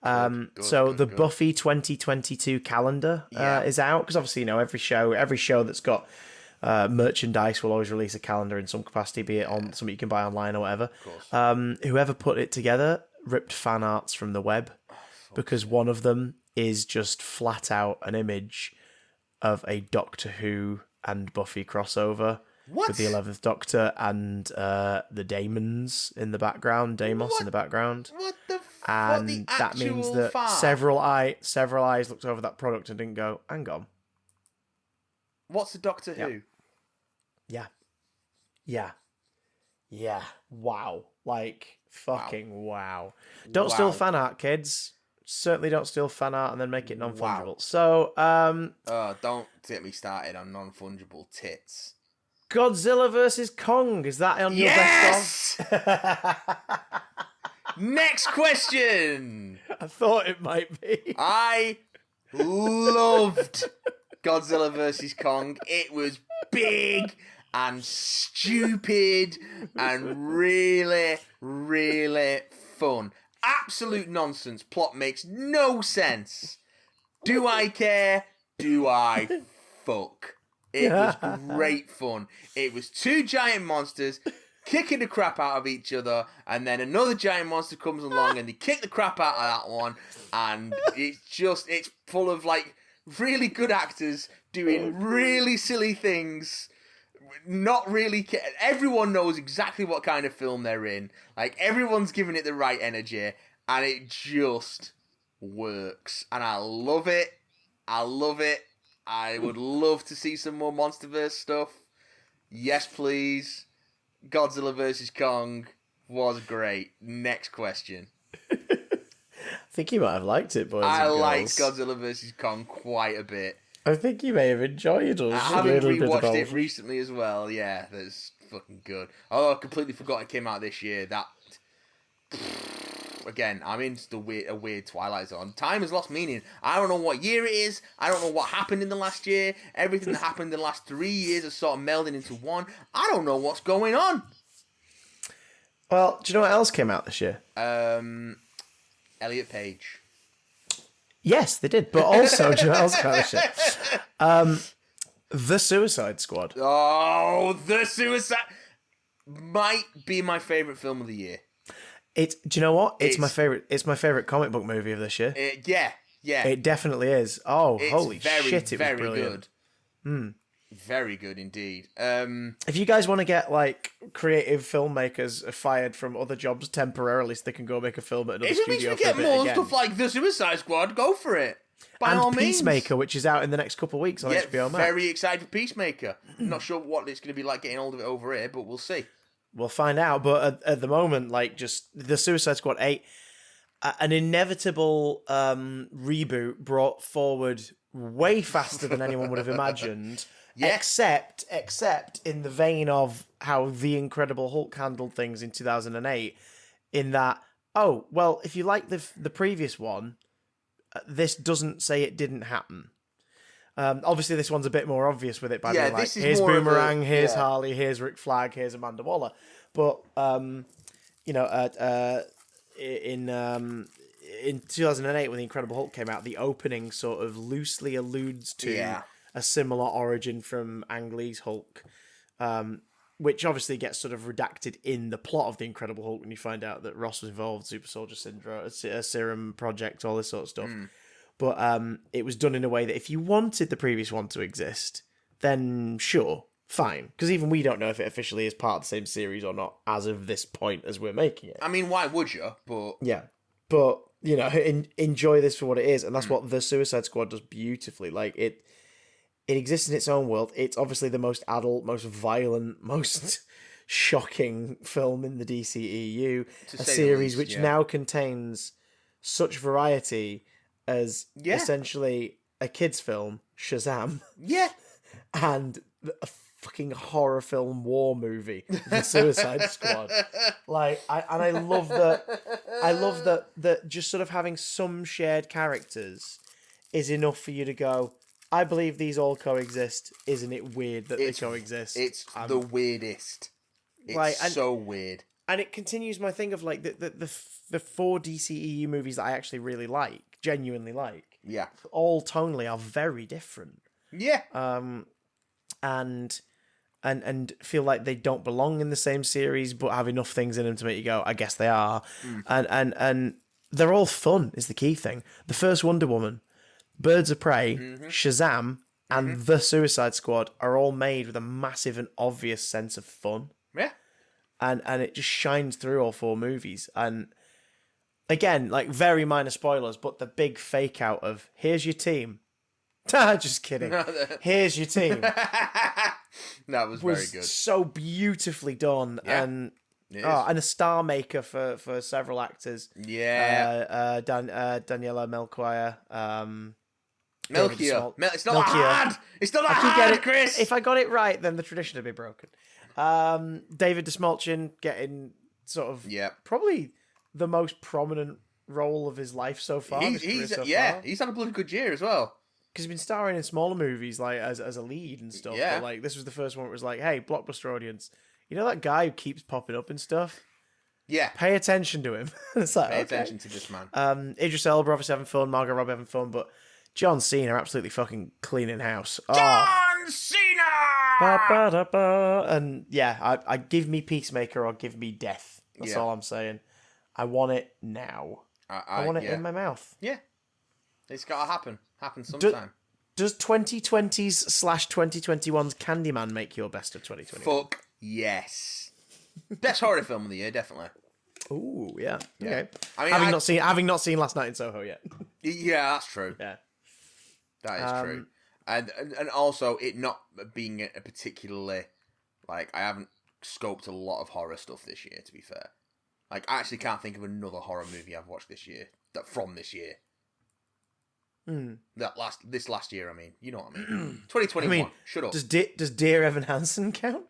Good. Buffy 2022 calendar is out, because obviously, every show that's got merchandise will always release a calendar in some capacity, be it on something you can buy online or whatever. Of course. Whoever put it together ripped fan arts from the web, because one of them is just flat out an image of a Doctor Who and Buffy crossover. What? With the 11th Doctor and the Daemons in the background, Deimos in the background. What the and that means that several eyes looked over that product and didn't go, hang on. What's the Doctor Who? Yeah. Wow. Like, fucking wow. Don't steal fan art, kids. Certainly don't steal fan art and then make it non-fungible. Wow. So, don't get me started on non-fungible tits. Godzilla versus Kong. Is that on your best of? Next question. I thought it might be. I loved Godzilla versus Kong. It was big and stupid and really, really fun. Absolute nonsense. Plot makes no sense. Do I care? Do I fuck? It was great fun. It was two giant monsters kicking the crap out of each other, and then another giant monster comes along and they kick the crap out of that one, and it's full of like really good actors doing really silly things. Not really everyone knows exactly what kind of film they're in. Like, everyone's giving it the right energy, and it just works. And I love it. I would love to see some more MonsterVerse stuff. Yes, please. Godzilla vs. Kong was great. Next question. I think you might have liked it, boys. I and girls. liked Godzilla vs. Kong quite a bit. I think you may have enjoyed us. I haven't rewatched it recently as well. Yeah, that's fucking good. Oh, I completely forgot it came out this year. That again, I'm into a weird Twilight Zone. Time has lost meaning. I don't know what year it is. I don't know what happened in the last year. Everything that happened in the last 3 years is sort of melding into one. I don't know what's going on. Well, do you know what else came out this year? Elliot Page. Yes, they did. But also, do you know what else came out this year? The Suicide Squad. Oh, The Suicide might be my favourite film of the year. Do you know what? It's my favorite. It's my favorite comic book movie of this year. Yeah. It definitely is. Oh, it's holy very, shit! It was very brilliant. Good. Very good indeed. If you guys want to get like creative filmmakers fired from other jobs temporarily, so they can go make a film at another studio. If it means we get more stuff like The Suicide Squad, go for it. By all means. Peacemaker, which is out in the next couple of weeks on HBO Max. Very excited for Peacemaker. Not sure what it's going to be like getting hold of it over here, but we'll see. We'll find out, but at the moment, like, just the Suicide Squad 8, an inevitable reboot brought forward way faster than anyone would have imagined. Yeah. Except in the vein of how The Incredible Hulk handled things in 2008, in that, oh, well, if you like the previous one, this doesn't say it didn't happen. Obviously, this one's a bit more obvious with it by being like, here's Boomerang, here's Harley, here's Rick Flag, here's Amanda Waller. But, in 2008, when The Incredible Hulk came out, the opening sort of loosely alludes to a similar origin from Ang Lee's Hulk, which obviously gets sort of redacted in the plot of The Incredible Hulk when you find out that Ross was involved, Super Soldier Syndrome, a Serum Project, all this sort of stuff. But it was done in a way that if you wanted the previous one to exist, then sure, fine. Because even we don't know if it officially is part of the same series or not as of this point as we're making it. I mean, why would you? But yeah, but enjoy this for what it is, and that's what the Suicide Squad does beautifully. Like it exists in its own world. It's obviously the most adult, most violent, most shocking film in the DCEU. A series which now contains such variety as essentially a kids' film, Shazam. Yeah. and a fucking horror film war movie, The Suicide Squad. Like, I love that. I love that just sort of having some shared characters is enough for you to go, I believe these all coexist. Isn't it weird that they coexist? It's the weirdest. It's so weird. And it continues my thing of like the 4 DCEU movies that I actually really like, genuinely like. Yeah. All tonally are very different. Yeah. And feel like they don't belong in the same series, but have enough things in them to make you go, I guess they are. And they're all fun is the key thing. The first Wonder Woman, Birds of Prey, Shazam, and The Suicide Squad are all made with a massive and obvious sense of fun. Yeah. And it just shines through all 4 movies. And again, like very minor spoilers, but the big fake out of here's your team. Just kidding. Here's your team. That was very good. So beautifully done. Yeah, and a star maker for several actors. Yeah. Daniela Melchior. Melchior. It's not hard. It's not hard, Chris. If I got it right, then the tradition would be broken. David DeSmolchin getting sort of probably the most prominent role of his life so far. He's had a bloody good year as well. Because he's been starring in smaller movies like as a lead and stuff. Yeah. But like this was the first one where it was like, hey, blockbuster audience, you know that guy who keeps popping up and stuff? Yeah. Pay attention to him. It's like, Pay attention to this man. Idris Elba obviously having fun, Margot Robbie having fun, but John Cena absolutely fucking cleaning house. John Cena! And yeah, I give me Peacemaker or give me death. That's all I'm saying. I want it now. I want it in my mouth. Yeah. It's got to happen. Happen sometime. Does 2020s/2021's Candyman make your best of 2021? Fuck yes. Best horror film of the year, definitely. Ooh, yeah. Okay. I mean, having not seen Last Night in Soho yet. Yeah, that's true. Yeah. That is true. And also it not being a particularly like I haven't scoped a lot of horror stuff this year, to be fair. Like I actually can't think of another horror movie I've watched this year from this year. This last year, I mean, you know what I mean. 2021. I mean, shut up. Does Dear Evan Hansen count?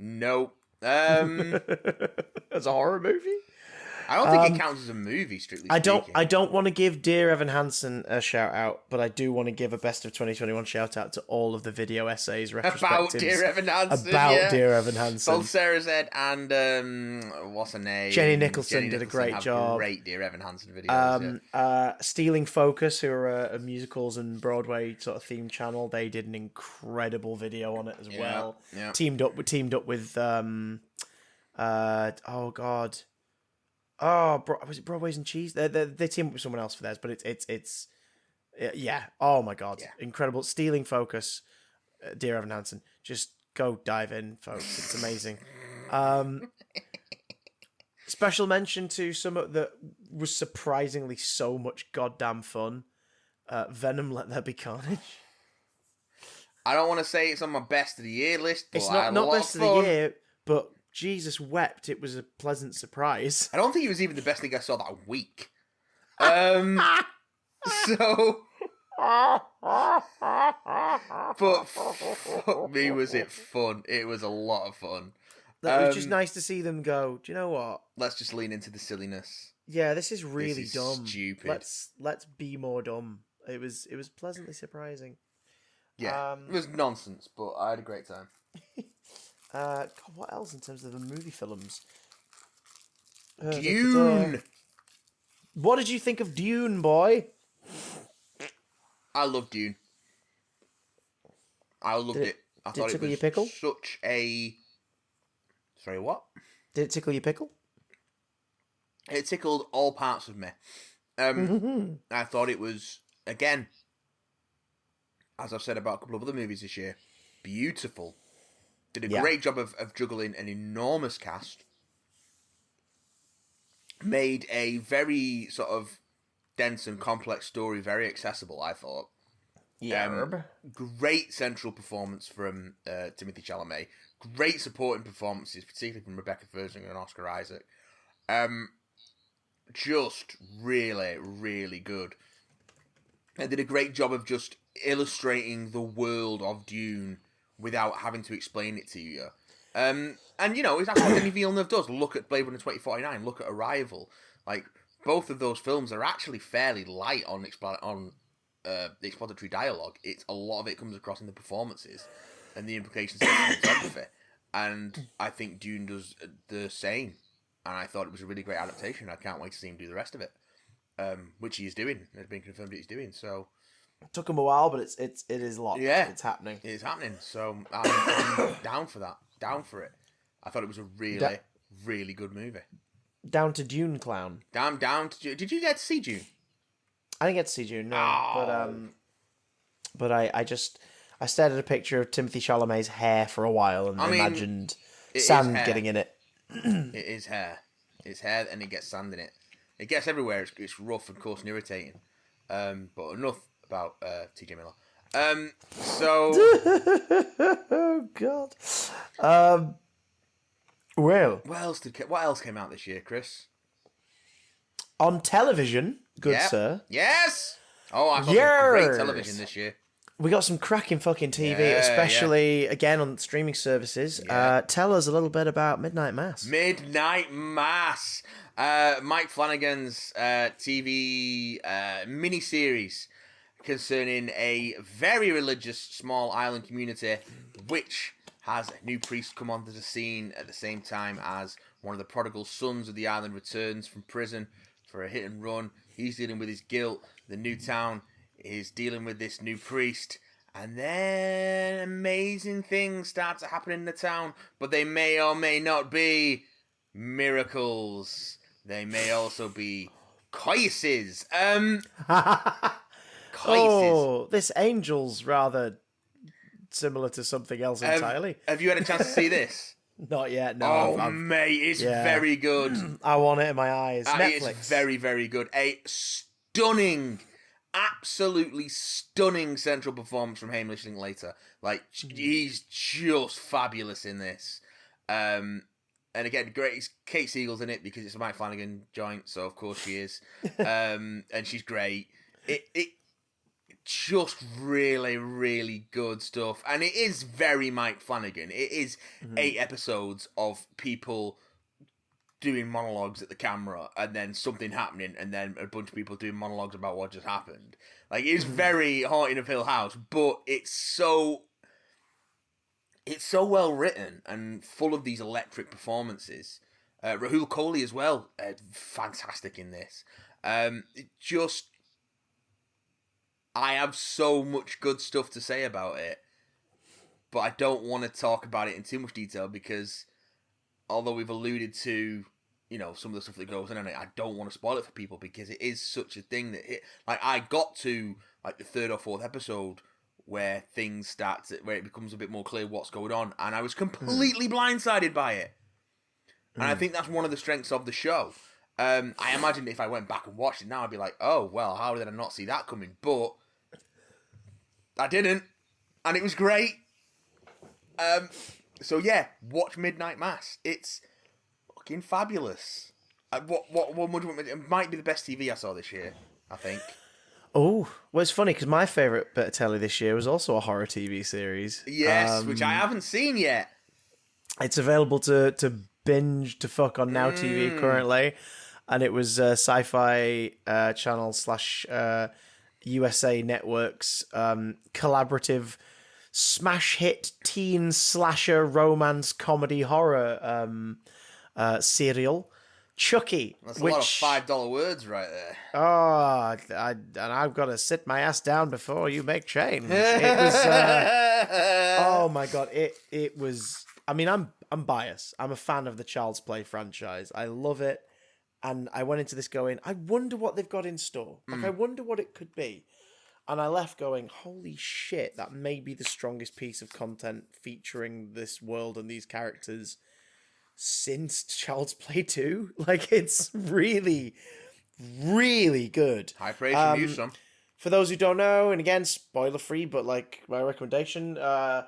No. As a horror movie? I don't think it counts as a movie, strictly speaking. I don't want to give Dear Evan Hansen a shout out, but I do want to give a best of 2021 shout out to all of the video essays, retrospectives about Dear Evan Hansen. Dear Evan Hansen. Both Sarah Zed and what's her name? Jenny Nicholson did a great job. Great Dear Evan Hansen videos. Stealing Focus, who are a musicals and Broadway sort of themed channel, they did an incredible video on it as well. Yeah. Teamed up with was it Broadway's and Cheese? They team up with someone else for theirs, but it's oh my god, incredible. Stealing Focus, Dear Evan Hansen. Just go dive in, folks. It's amazing. Special mention to some that was surprisingly so much goddamn fun. Venom: Let There Be Carnage. I don't want to say it's on my best of the year list, but it's not best of the year, but Jesus wept. It was a pleasant surprise. I don't think it was even the best thing I saw that week. So, but fuck me, was it fun? It was a lot of fun. It was just nice to see them go, do you know what? Let's just lean into the silliness. Yeah, this is really dumb. Stupid. Let's be more dumb. It was pleasantly surprising. Yeah, it was nonsense, but I had a great time. God, what else in terms of the movie films? Dune! What did you think of Dune, boy? I love Dune. I loved it. I thought it was your pickle? Such a... Sorry, what? Did it tickle your pickle? It tickled all parts of me. I thought it was, again, as I've said about a couple of other movies this year, beautiful. Did a great job of juggling an enormous cast. Made a very sort of dense and complex story very accessible, I thought. Yeah. Great central performance from Timothée Chalamet. Great supporting performances, particularly from Rebecca Ferguson and Oscar Isaac. Just really, really good. They did a great job of just illustrating the world of Dune without having to explain it to you. And, you know, that's what Denis Villeneuve does. Look at Blade Runner 2049, look at Arrival. Like, both of those films are actually fairly light on the expository dialogue. A lot of it comes across in the performances and the implications of the cinematography. And I think Dune does the same. And I thought it was a really great adaptation. I can't wait to see him do the rest of it. Which he is doing. It's been confirmed that he's doing. So it took him a while, but it is locked. Yeah, it's happening. It is happening. So I'm down for that. Down for it. I thought it was a really, really good movie. Down to Dune Clown. Down to Dune. Did you get to see Dune? I didn't get to see Dune, no. But I stared at a picture of Timothée Chalamet's hair for a while and imagined sand getting in it. It is hair. It's hair and it gets sand in it. It gets everywhere. It's rough and coarse and irritating. But enough about TJ Miller. Oh God. Well, what else came out this year, Chris? On television, good sir. Yes. Oh, I thought it was great television this year. We got some cracking fucking TV, especially again on streaming services. Yeah. Tell us a little bit about Midnight Mass. Midnight Mass. Mike Flanagan's TV mini-series concerning a very religious small island community which has a new priest come onto the scene at the same time as one of the prodigal sons of the island returns from prison for a hit and run. He's dealing with his guilt. The new town is dealing with this new priest. And then amazing things start to happen in the town, but they may or may not be miracles. They may also be coices. Oh, this angel's rather similar to something else entirely. Have you had a chance to see this? Not yet, no. Oh, mate, it's very good. I want it in my eyes. Netflix. It's very, very good. A stunning, absolutely stunning central performance from Hamish Linklater. Like, he's just fabulous in this. And again, great. It's Kate Siegel's in it because it's a Mike Flanagan joint, so of course she is. And she's great. It just really, really good stuff. And it is very Mike Flanagan. It is 8 episodes of people doing monologues at the camera and then something happening and then a bunch of people doing monologues about what just happened. Like, it's very Haunting of Hill House, but it's so well written and full of these electric performances. Rahul Kohli as well, fantastic in this. I have so much good stuff to say about it, but I don't want to talk about it in too much detail because although we've alluded to, you know, some of the stuff that goes in it, I don't want to spoil it for people because it is such a thing that I got to like the 3rd or 4th episode where where it becomes a bit more clear what's going on, and I was completely blindsided by it. And I think that's one of the strengths of the show. I imagine if I went back and watched it now, I'd be like, oh, well, how did I not see that coming? But I didn't, and it was great. So yeah, watch Midnight Mass. It's fucking fabulous. It might be the best TV I saw this year, I think. Oh, well, it's funny because my favourite bit of telly this year was also a horror TV series. Yes, which I haven't seen yet. It's available to binge to fuck on Now TV currently, and it was Sci-Fi Channel / USA Network's collaborative smash hit teen slasher romance comedy horror serial, Chucky. That's a lot of $5 words right there. Oh, and I've got to sit my ass down before you make change. It was, oh my god, it was. I mean, I'm biased. I'm a fan of the Child's Play franchise. I love it, and I went into this going, I wonder what they've got in store. Like, I wonder what it could be. And I left going, holy shit, that may be the strongest piece of content featuring this world and these characters since Child's Play 2. Like, it's really, really good. High praise from you, son. For those who don't know, and again, spoiler free, but like my recommendation, a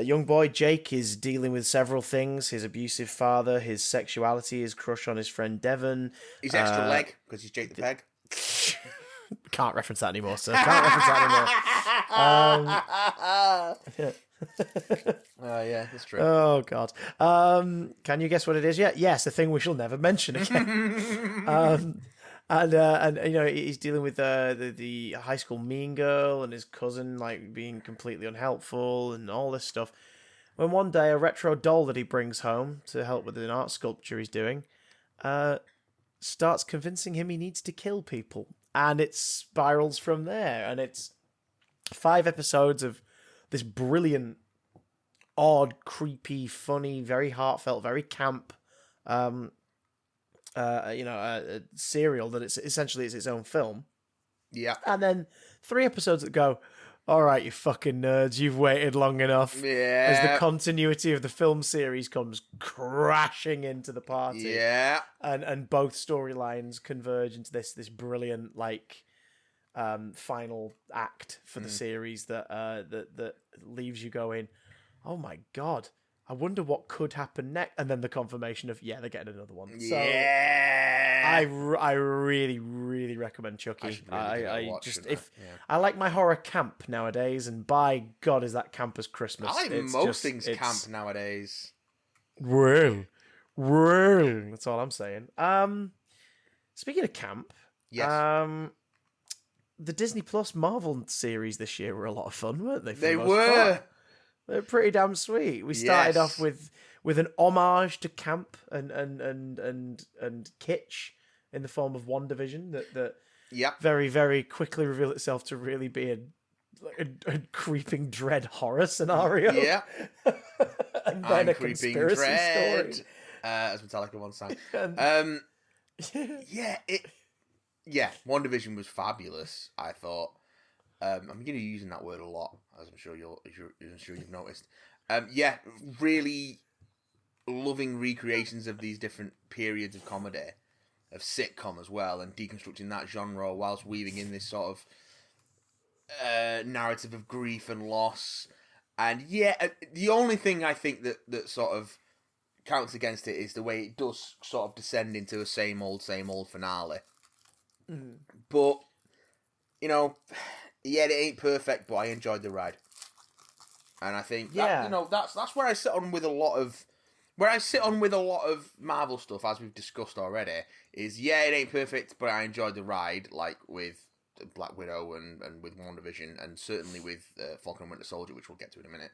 young boy, Jake, is dealing with several things: his abusive father, his sexuality, his crush on his friend Devon. His extra leg, because he's Jake the Peg. Can't reference that anymore, sir. Can't reference that anymore. Yeah, that's true. Oh God. Can you guess what it is yet? Yes, a thing we shall never mention again. And you know, he's dealing with the high school mean girl and his cousin like being completely unhelpful and all this stuff. When one day a retro doll that he brings home to help with an art sculpture he's doing, starts convincing him he needs to kill people, and it spirals from there. And it's 5 episodes of this brilliant, odd, creepy, funny, very heartfelt, very camp, a serial that it's essentially its own film. Yeah. And then 3 episodes that go, all right, you fucking nerds, you've waited long enough. Yeah. As the continuity of the film series comes crashing into the party. Yeah. And both storylines converge into this brilliant final act for the series that leaves you going, oh my God, I wonder what could happen next. And then the confirmation of, they're getting another one. So I really, really recommend Chucky. I like my horror camp nowadays, and by God, is that camp as Christmas. I like most things camp nowadays. Well, that's all I'm saying. Speaking of camp, yes. The Disney Plus Marvel series this year were a lot of fun, weren't they? They were. They're pretty damn sweet. We started off with an homage to camp and kitsch in the form of WandaVision that very, very quickly revealed itself to really be a creeping dread horror scenario. Yeah. And then a conspiracy story. As Metallica once sang. WandaVision was fabulous, I thought. I'm going to be using that word a lot, as I'm sure you've noticed. Really loving recreations of these different periods of comedy, of sitcom as well, and deconstructing that genre whilst weaving in this sort of narrative of grief and loss. And the only thing I think that sort of counts against it is the way it does sort of descend into a same old finale. But, it ain't perfect, but I enjoyed the ride. And I think that's where I sit on with a lot of Marvel stuff, as we've discussed already, is it ain't perfect, but I enjoyed the ride, like with Black Widow and with WandaVision, and certainly with Falcon and Winter Soldier, which we'll get to in a minute.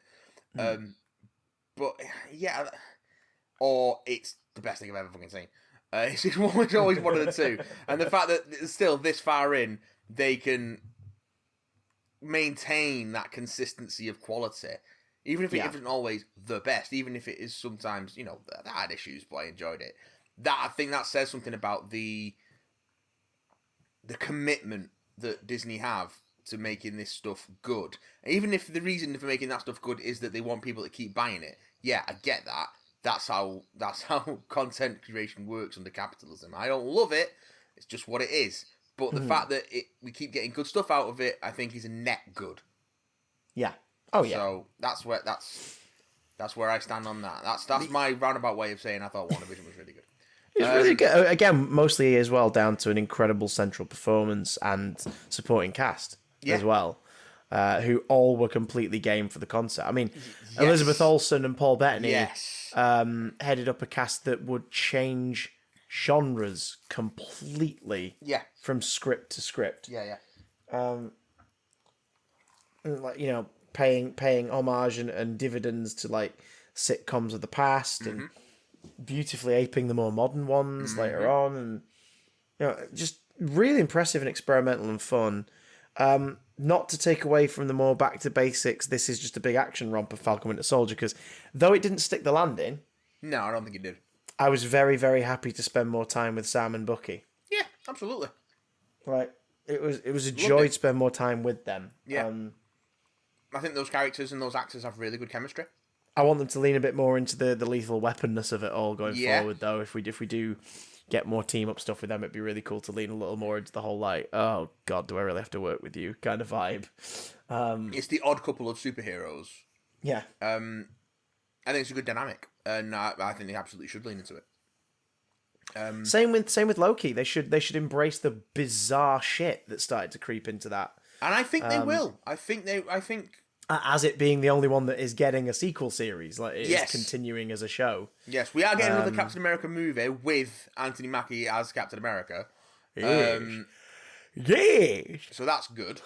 Or it's the best thing I've ever fucking seen. It's always one of the two. And the fact that still this far in, they can maintain that consistency of quality, even if it isn't always the best, even if it is sometimes, they had issues, but I enjoyed it. I think that says something about the commitment that Disney have to making this stuff good. Even if the reason for making that stuff good is that they want people to keep buying it. Yeah, I get that. That's how content creation works under capitalism. I don't love it. It's just what it is. But the fact that we keep getting good stuff out of it, I think, is a net good. Yeah. Oh yeah. So that's where I stand on that. That's my roundabout way of saying I thought WandaVision was really good. It's really good. Again, mostly as well down to an incredible central performance and supporting cast as well, who all were completely game for the concept. I mean, Elizabeth Olsen and Paul Bettany headed up a cast that would change genres completely from script to script. Paying homage and dividends to like sitcoms of the past and beautifully aping the more modern ones later on, and just really impressive and experimental and fun. Not to take away from the more back to basics, this is just a big action romp of Falcon Winter Soldier, because though it didn't stick the landing, no, I don't think it did. I was very, very happy to spend more time with Sam and Bucky. Yeah, absolutely. Like it was a joy to spend more time with them. Yeah. I think those characters and those actors have really good chemistry. I want them to lean a bit more into the lethal weaponness of it all going forward, though. If we do get more team up stuff with them, it'd be really cool to lean a little more into the whole like, oh God, do I really have to work with you kind of vibe. It's the odd couple of superheroes. Yeah. I think it's a good dynamic, and I think they absolutely should lean into it. Same with Loki. They should embrace the bizarre shit that started to creep into that. And I think they will. I think as it being the only one that is getting a sequel series, like it Yes. is continuing as a show. Yes, we are getting another Captain America movie with Anthony Mackie as Captain America. Yeah. So that's good.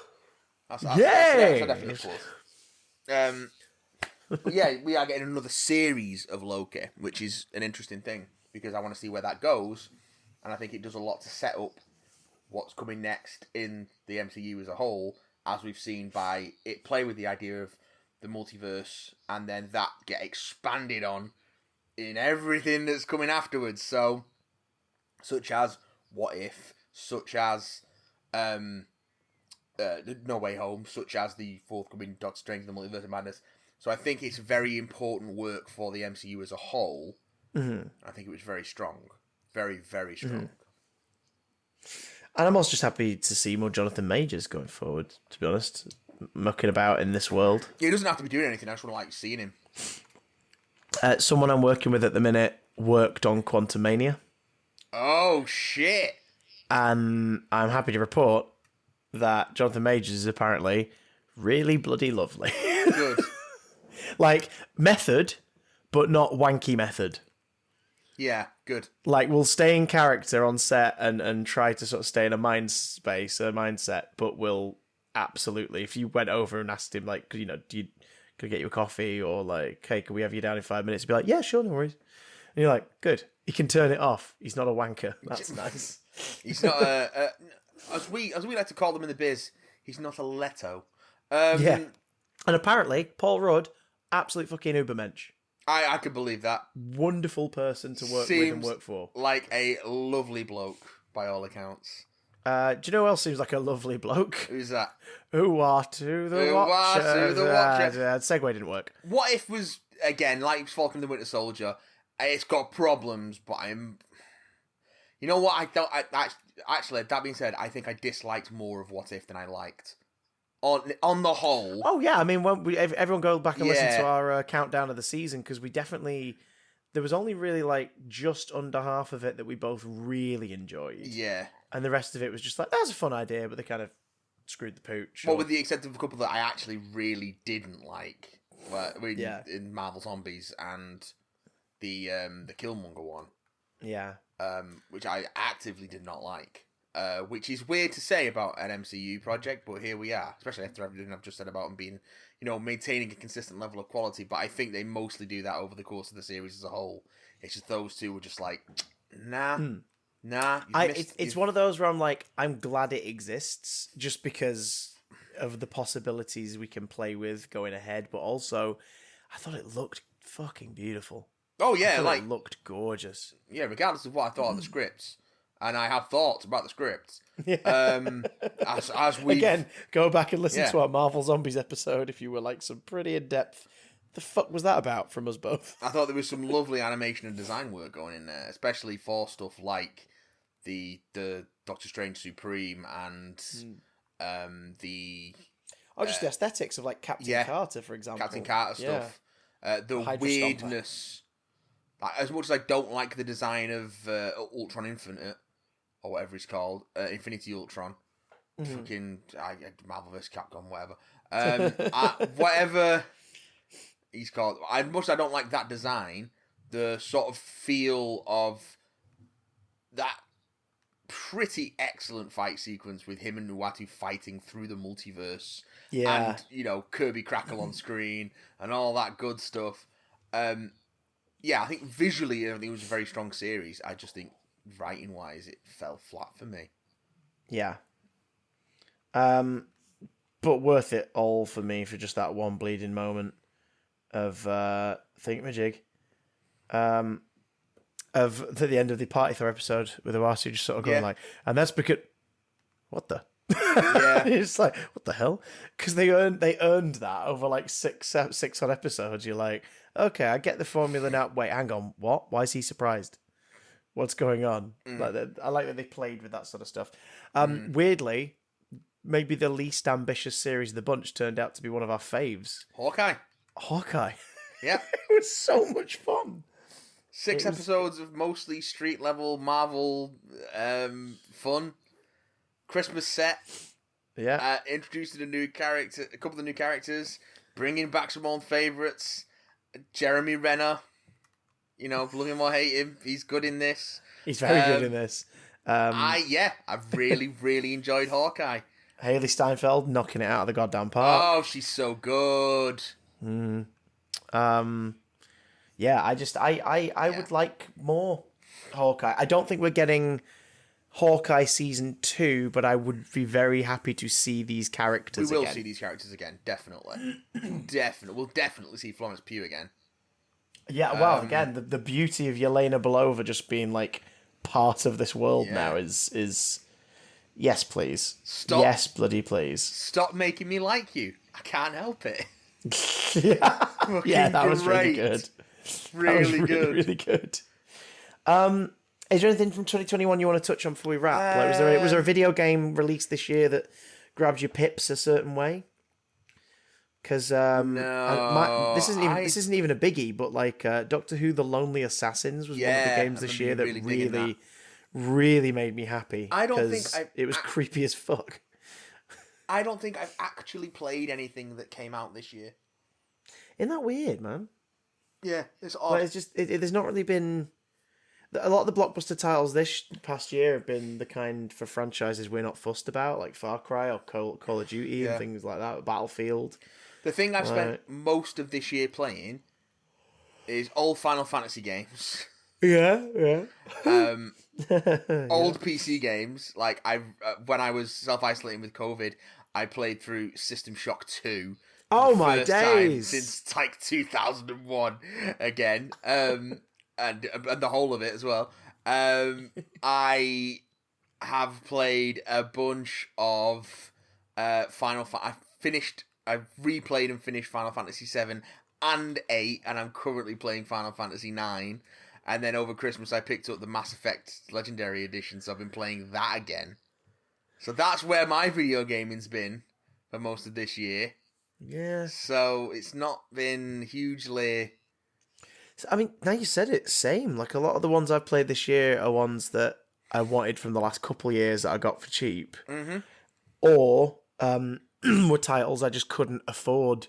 That's a definite plus. But yeah, we are getting another series of Loki, which is an interesting thing because I want to see where that goes, and I think it does a lot to set up what's coming next in the MCU as a whole, as we've seen by it play with the idea of the multiverse and then that get expanded on in everything that's coming afterwards. So, such as What If, such as No Way Home, such as the forthcoming Doctor Strange and the Multiverse of Madness. So I think it's very important work for the MCU as a whole. Mm-hmm. I think it was very strong. Very, very strong. Mm-hmm. And I'm also just happy to see more Jonathan Majors going forward, to be honest. Mucking about in this world. He doesn't have to be doing anything. I just want to like seeing him. Someone I'm working with at the minute worked on Quantumania. Oh, shit. And I'm happy to report that Jonathan Majors is apparently really bloody lovely. Good. Like, method, but not wanky method. Yeah, good. Like, we'll stay in character on set and try to sort of stay in a mindset, but we'll absolutely, if you went over and asked him, like, you know, could I get you a coffee? Or like, hey, can we have you down in 5 minutes? He'd be like, yeah, sure, no worries. And you're like, good. He can turn it off. He's not a wanker. That's nice. He's not as we like to call them in the biz, he's not a Leto. Yeah. And apparently, Paul Rudd, absolute fucking ubermensch. I could believe that. Wonderful person to work with and work for. Like a lovely bloke, by all accounts. Do you know who else seems like a lovely bloke? Who's that? Who are to the Watcher. Segue didn't work. What If was, again, like Falcon and the Winter Soldier, it's got problems, but you know what? Actually, that being said, I think I disliked more of What If than I liked. On the whole. Oh, yeah. I mean, everyone go back and listen to our countdown of the season, because we definitely... There was only really, like, just under half of it that we both really enjoyed. Yeah. And the rest of it was just like, that's a fun idea, but they kind of screwed the pooch. Well, with the exception of a couple that I actually really didn't like. In Marvel Zombies and the Killmonger one. Yeah. Which I actively did not like. Which is weird to say about an MCU project, but here we are. Especially after everything I've just said about them being, maintaining a consistent level of quality. But I think they mostly do that over the course of the series as a whole. It's just those two were just like, nah. It's one of those where I'm like, I'm glad it exists just because of the possibilities we can play with going ahead. But also, I thought it looked fucking beautiful. Oh yeah, it looked gorgeous. Yeah, regardless of what I thought of the scripts. And I have thoughts about the script. Yeah. As we again, go back and listen to our Marvel Zombies episode if you were like some pretty in depth. The fuck was that about from us both? I thought there was some lovely animation and design work going in there, especially for stuff like the Doctor Strange Supreme and the just the aesthetics of like Captain Carter, for example. Captain Carter stuff. The Hydra weirdness. Like, as much as I don't like the design of Ultron Infinite, or whatever it's called, Infinity Ultron, fucking Marvel vs. Capcom, whatever. Whatever he's called. As much as I don't like that design, the sort of feel of that pretty excellent fight sequence with him and Nuatu fighting through the multiverse. Yeah. And, Kirby Crackle on screen and all that good stuff. Yeah, I think visually it was a very strong series. I just think writing-wise it fell flat for me. Yeah. But worth it all for me for just that one bleeding moment of thingamajig. Of the end of the Party Thor episode with Owasu just sort of going like, and that's because what the? Yeah, it's like what the hell? Because they earned that over like six odd episodes. You're like, okay, I get the formula now. Wait, hang on, what? Why is he surprised? What's going on? I like that they played with that sort of stuff. Weirdly, maybe the least ambitious series of the bunch turned out to be one of our faves. Hawkeye. Hawkeye. Yeah, it was so much fun. 6 episodes of mostly street level Marvel fun. Christmas set. Yeah. Introducing a couple of new characters, bringing back some old favourites. Jeremy Renner, love him or hate him, he's good in this. He's very good in this. I've really, really enjoyed Hawkeye. Haley Steinfeld knocking it out of the goddamn park. Oh, she's so good. Yeah, I would like more Hawkeye. I don't think we're getting Hawkeye season 2, but I would be very happy to see these characters again. We will see these characters again, definitely. We'll definitely see Florence Pugh again. Yeah, well, again, the beauty of Yelena Belova just being like part of this world now is yes, please. Stop. Yes, bloody please. Stop making me like you. I can't help it. Yeah, that was really good. Really good. Really good. Is there anything from 2021 you want to touch on before we wrap? Like, was there a video game released this year that grabbed your pips a certain way? Because no, this isn't even a biggie, but like Doctor Who: The Lonely Assassins was one of the games this year that really made me happy. I don't think it was creepy as fuck. I don't think I've actually played anything that came out this year. Isn't that weird, man? Yeah, it's odd. But it's just there's not really been a lot of the blockbuster titles this past year have been the kind for franchises we're not fussed about, like Far Cry or Call of Duty and things like that, Battlefield. The thing I've spent most of this year playing is old Final Fantasy games. Yeah. Old PC games. Like when I was self-isolating with COVID, I played through System Shock 2. Oh my days! Since like 2001 again. And the whole of it as well. I have played a bunch of I've replayed and finished Final Fantasy 7 and 8, and I'm currently playing Final Fantasy 9. And then over Christmas, I picked up the Mass Effect Legendary Edition, so I've been playing that again. So that's where my video gaming's been for most of this year. Yeah. So it's not been hugely... I mean, now you said it, same. Like, a lot of the ones I've played this year are ones that I wanted from the last couple of years that I got for cheap. Mm-hmm. Or were titles I just couldn't afford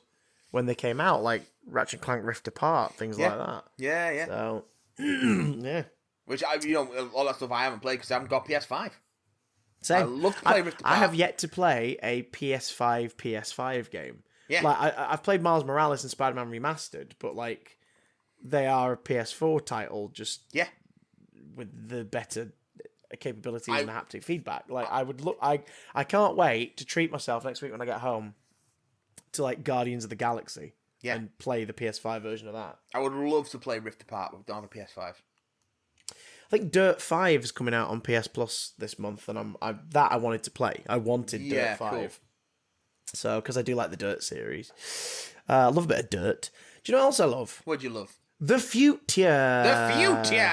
when they came out, like Ratchet & Clank Rift Apart, things like that. Yeah. So, yeah. Which, all that stuff I haven't played because I haven't got PS5. Same. I love to play Rift Apart. I have yet to play a PS5 game. Yeah. Like, I've played Miles Morales and Spider-Man Remastered, but, like, they are a PS4 title, just with the better capabilities and haptic feedback. Like, I can't wait to treat myself next week when I get home to, like, Guardians of the Galaxy and play the PS5 version of that. I would love to play Rift Apart, but don't have a PS5. I think Dirt 5 is coming out on PS Plus this month, and I wanted to play. I wanted Dirt 5. Cool. So, because I do like the Dirt series. I love a bit of Dirt. Do you know what else I love? What'd you love? The future. The future.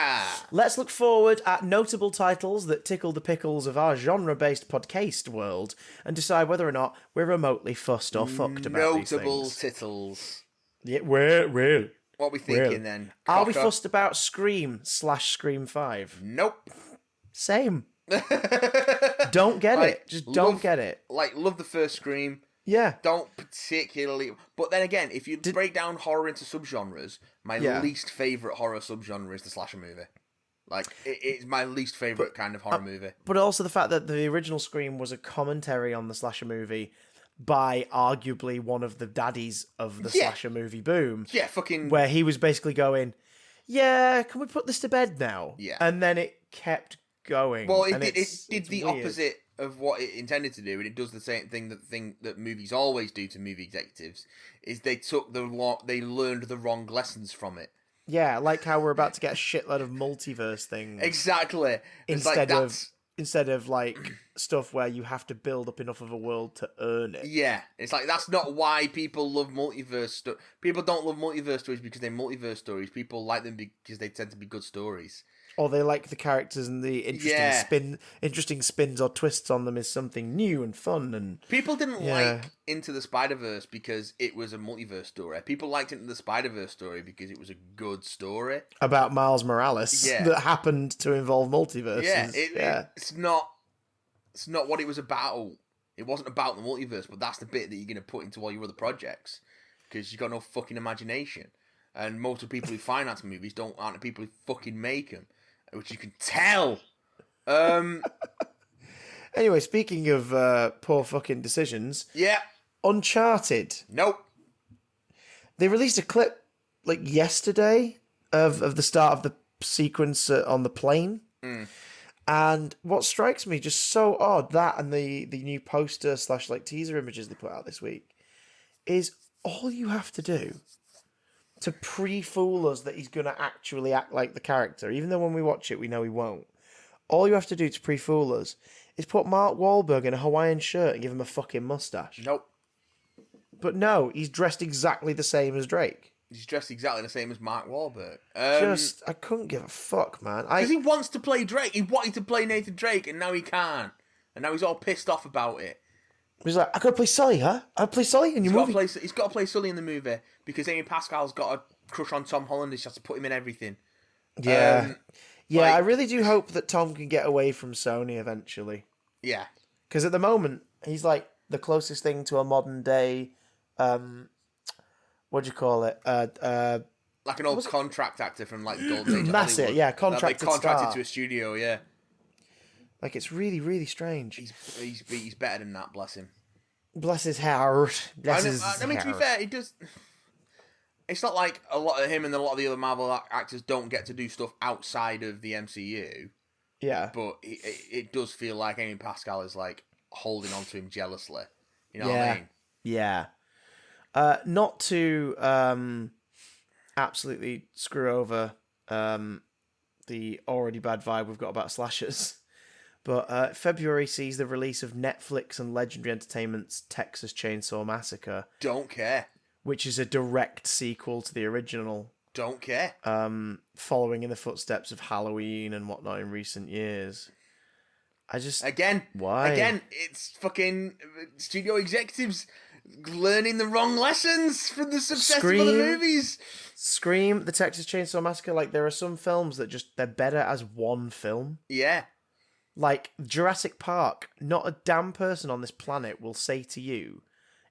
Let's look forward at notable titles that tickle the pickles of our genre-based podcast world and decide whether or not we're remotely fussed or fucked about these things. Notable titles. Yeah, well. What are we thinking then? Are we fussed about Scream/Scream 5? Nope. Same. Don't get it. Just don't get it. Like, love the first Scream. Yeah. Don't particularly... But then again, if you break down horror into subgenres, my least favourite horror subgenre is the slasher movie. Like, it's my least favourite kind of horror movie. But also the fact that the original Scream was a commentary on the slasher movie by arguably one of the daddies of the slasher movie boom. Yeah, fucking... Where he was basically going, yeah, can we put this to bed now? Yeah. And then it kept going. Well, it did the opposite of what it intended to do, and it does the same thing that movies always do to movie executives, is they learned the wrong lessons from it. Yeah, like how we're about to get a shitload of multiverse things. Exactly. Instead of like stuff where you have to build up enough of a world to earn it. Yeah, it's like that's not why people love multiverse People don't love multiverse stories because they're multiverse stories. People like them because they tend to be good stories. or they like the characters and the interesting spins or twists on them is something new and fun. And people didn't like Into the Spider-Verse because it was a multiverse story. People liked Into the Spider-Verse story because it was a good story about Miles Morales that happened to involve multiverses. It's not what it was about. It wasn't about the multiverse, but that's the bit that you're going to put into all your other projects because you've got no fucking imagination. And most of the people who finance movies aren't the people who fucking make them, which you can tell. Anyway, speaking of poor fucking decisions, Uncharted. Nope. They released a clip like yesterday of the start of the sequence on the plane. And what strikes me just so odd, that and the new poster / like teaser images they put out this week, is all you have to do to pre-fool us that he's going to actually act like the character, even though when we watch it we know he won't. All you have to do to pre-fool us is put Mark Wahlberg in a Hawaiian shirt and give him a fucking mustache. Nope. But no, he's dressed exactly the same as Drake. He's dressed exactly the same as Mark Wahlberg. I couldn't give a fuck, man. Because he wants to play Drake. He wanted to play Nathan Drake, and now he can't. And now he's all pissed off about it. He's like, I gotta play Sully, huh? I play Sully in your movie. He's got to play Sully in the movie because Amy Pascal's got a crush on Tom Holland. She has to put him in everything. Yeah. I really do hope that Tom can get away from Sony eventually. Yeah. Because at the moment, he's like the closest thing to a modern day... what do you call it? Like an old contract actor from like the Golden Age of That's Hollywood. it, yeah, contracted to a studio, yeah. Like, it's really, really strange. He's better than that, bless him. Bless his heart. I mean, to be fair, he does... It's not like a lot of him and a lot of the other Marvel actors don't get to do stuff outside of the MCU. Yeah. But it does feel like Amy Pascal is like holding on to him jealously. You know what I mean? Yeah. Not to absolutely screw over the already bad vibe we've got about slashers, but February sees the release of Netflix and Legendary Entertainment's Texas Chainsaw Massacre. Don't care. Which is a direct sequel to the original. Don't care. Following in the footsteps of Halloween and whatnot in recent years. Why? Again, it's fucking studio executives learning the wrong lessons from the success of other movies. Scream, the Texas Chainsaw Massacre, like, there are some films that they're better as one film. Yeah. Like, Jurassic Park, not a damn person on this planet will say to you,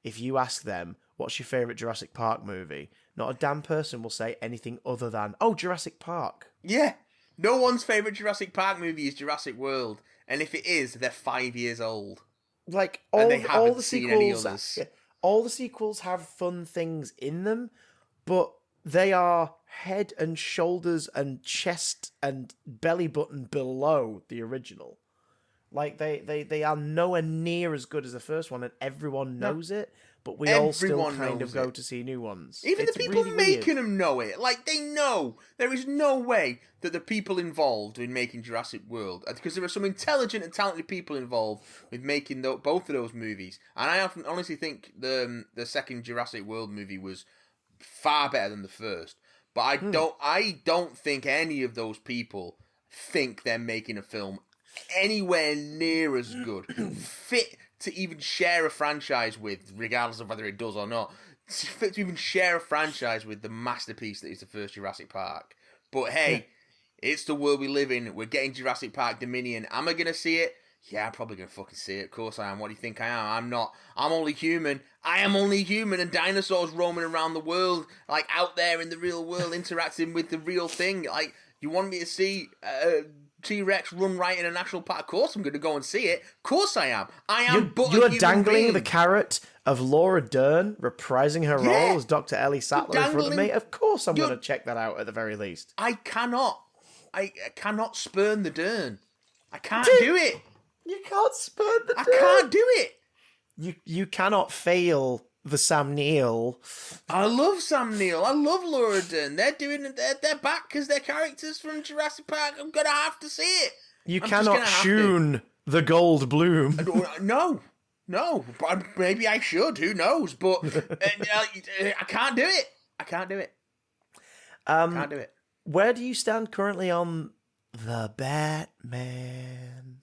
if you ask them, what's your favourite Jurassic Park movie? Not a damn person will say anything other than, oh, Jurassic Park. Yeah. No one's favourite Jurassic Park movie is Jurassic World. And if it is, they're 5 years old. Like, all the sequels have fun things in them, but they are head and shoulders and chest and belly button below the original. Like, they are nowhere near as good as the first one, and everyone knows it, but we all still kind of go to see new ones. Even the people making them know it. Like, they know. There is no way that the people involved in making Jurassic World, because there are some intelligent and talented people involved with making both of those movies, and I honestly think the second Jurassic World movie was far better than the first. But I don't think any of those people think they're making a film anywhere near as good, fit to even share a franchise with, regardless of whether it does or not, fit to even share a franchise with the masterpiece that is the first Jurassic Park. But hey, it's the world we live in. We're getting Jurassic Park Dominion. Am I going to see it? Yeah, I'm probably going to fucking see it. Of course I am. What do you think I am? I'm not. I'm only human. I am only human, and dinosaurs roaming around the world, like out there in the real world, interacting with the real thing. Like, you want me to see T-Rex run right in a national park? Of course I'm going to go and see it. Of course I am. You are dangling the carrot of Laura Dern reprising her role as Dr. Ellie Sattler in front of me. Of course I'm going to check that out at the very least. I cannot spurn the Dern. I can't do it. You can't spurn the Dern. I can't do it. You cannot fail the Sam Neill. I love Sam Neill. I love Laura Dern. They're back because they're characters from Jurassic Park. I'm gonna have to see it. You cannot shoon the gold bloom. No. But maybe I should. Who knows? But I can't do it. I can't do it. Can't do it. Where do you stand currently on The Batman.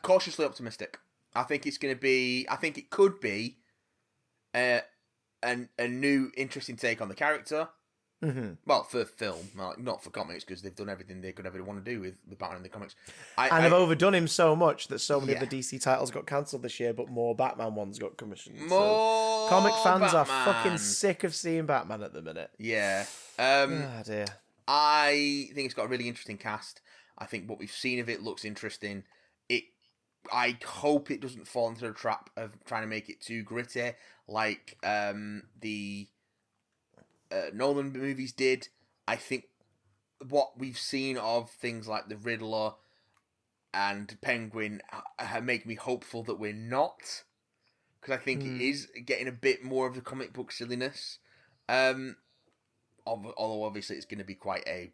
Cautiously optimistic. I think it's going to be. I think it could be a new interesting take on the character. Mm-hmm. Well, for film, not for comics, because they've done everything they could ever want to do with Batman in the comics. They've overdone him so much that so many of the DC titles got cancelled this year, but more Batman ones got commissioned. More comic fans Batman. are fucking sick of seeing Batman at the minute. Yeah. Oh dear. I think it's got a really interesting cast. I think what we've seen of it looks interesting. I hope it doesn't fall into the trap of trying to make it too gritty, like the Nolan movies did. I think what we've seen of things like the Riddler and Penguin make me hopeful that we're not, because I think it is getting a bit more of the comic book silliness. Although obviously it's going to be quite a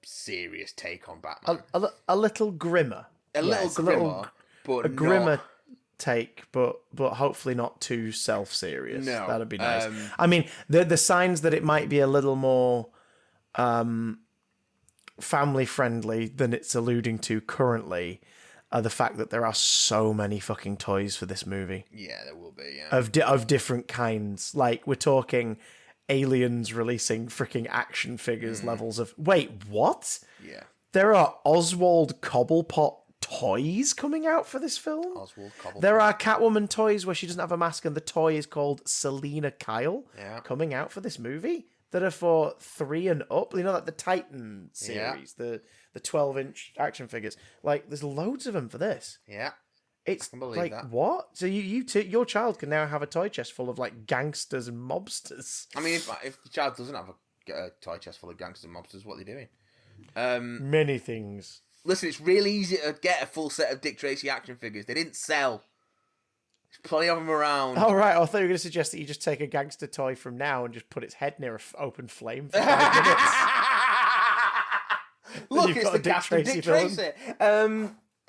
serious take on Batman. A little grimmer. A little grimmer, but a grimmer take, but hopefully not too self-serious. No, that'd be nice. I mean, the signs that it might be a little more family friendly than it's alluding to currently are the fact that there are so many fucking toys for this movie. Yeah, there will be. Yeah. Of different kinds. Like, we're talking Aliens releasing freaking action figures levels of. Wait, what? Yeah. There are Oswald Cobblepot toys coming out for this film. Oswald Cobblepot. There are Catwoman toys where she doesn't have a mask and the toy is called Selena Kyle coming out for this movie that are for 3 and up. You know, like the Titan series, the 12-inch action figures. Like, there's loads of them for this. Yeah. It's I can believe like, that. what? So your child can now have a toy chest full of like gangsters and mobsters. I mean, if the child doesn't have a toy chest full of gangsters and mobsters, what are they doing? Many things. Listen, it's really easy to get a full set of Dick Tracy action figures. They didn't sell. There's plenty of them around. Oh, right. I thought you were going to suggest that you just take a gangster toy from now and just put its head near an open flame for 5 minutes. Look, it's the cast of Dick Tracy.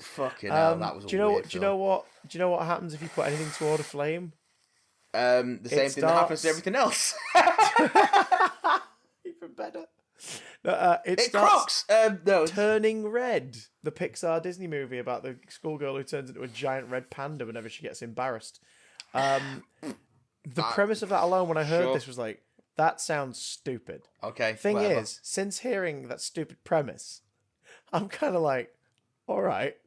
Fucking hell, that was a weird Do you know what happens if you put anything toward a flame? The same thing that happens to everything else. Even better. It starts turning red. The Pixar Disney movie about the schoolgirl who turns into a giant red panda whenever she gets embarrassed. The premise of that alone, when I heard this, was like, that sounds stupid. Okay. Thing is, since hearing that stupid premise, I'm kind of like, all right,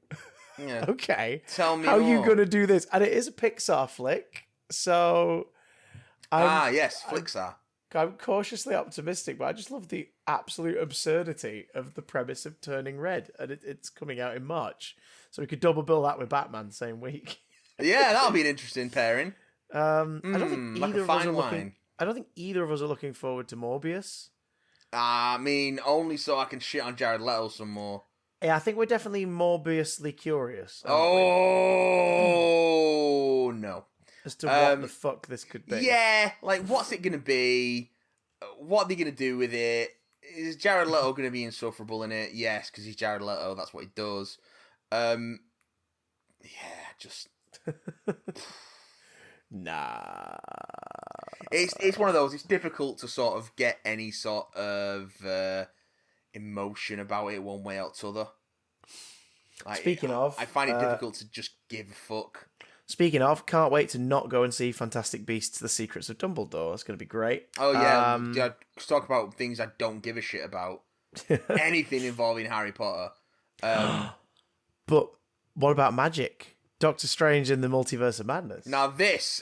okay. Tell me how more. you gonna do this? And it is a Pixar flick, so Flixar. I'm cautiously optimistic, but I just love the absolute absurdity of the premise of turning red, and it's coming out in March, so we could double bill that with Batman same week. Yeah, that'll be an interesting pairing. I don't think like either a of us fine are wine. looking. I don't think either of us are looking forward to Morbius. I mean, only so I can shit on Jared Leto some more. Yeah, I think we're definitely Morbiusly curious. Oh no! As to what the fuck this could be. Yeah, like what's it gonna be? What are they gonna do with it? Is Jared Leto gonna be insufferable in it? Yes, because he's Jared Leto. That's what he does. Just nah. It's one of those. It's difficult to sort of get any sort of emotion about it one way or the other. Like, Speaking of, I find it difficult to just give a fuck. Speaking of, can't wait to not go and see Fantastic Beasts: The Secrets of Dumbledore. It's going to be great. Oh yeah, talk about things I don't give a shit about. Anything involving Harry Potter. But what about magic? Doctor Strange in the Multiverse of Madness. Now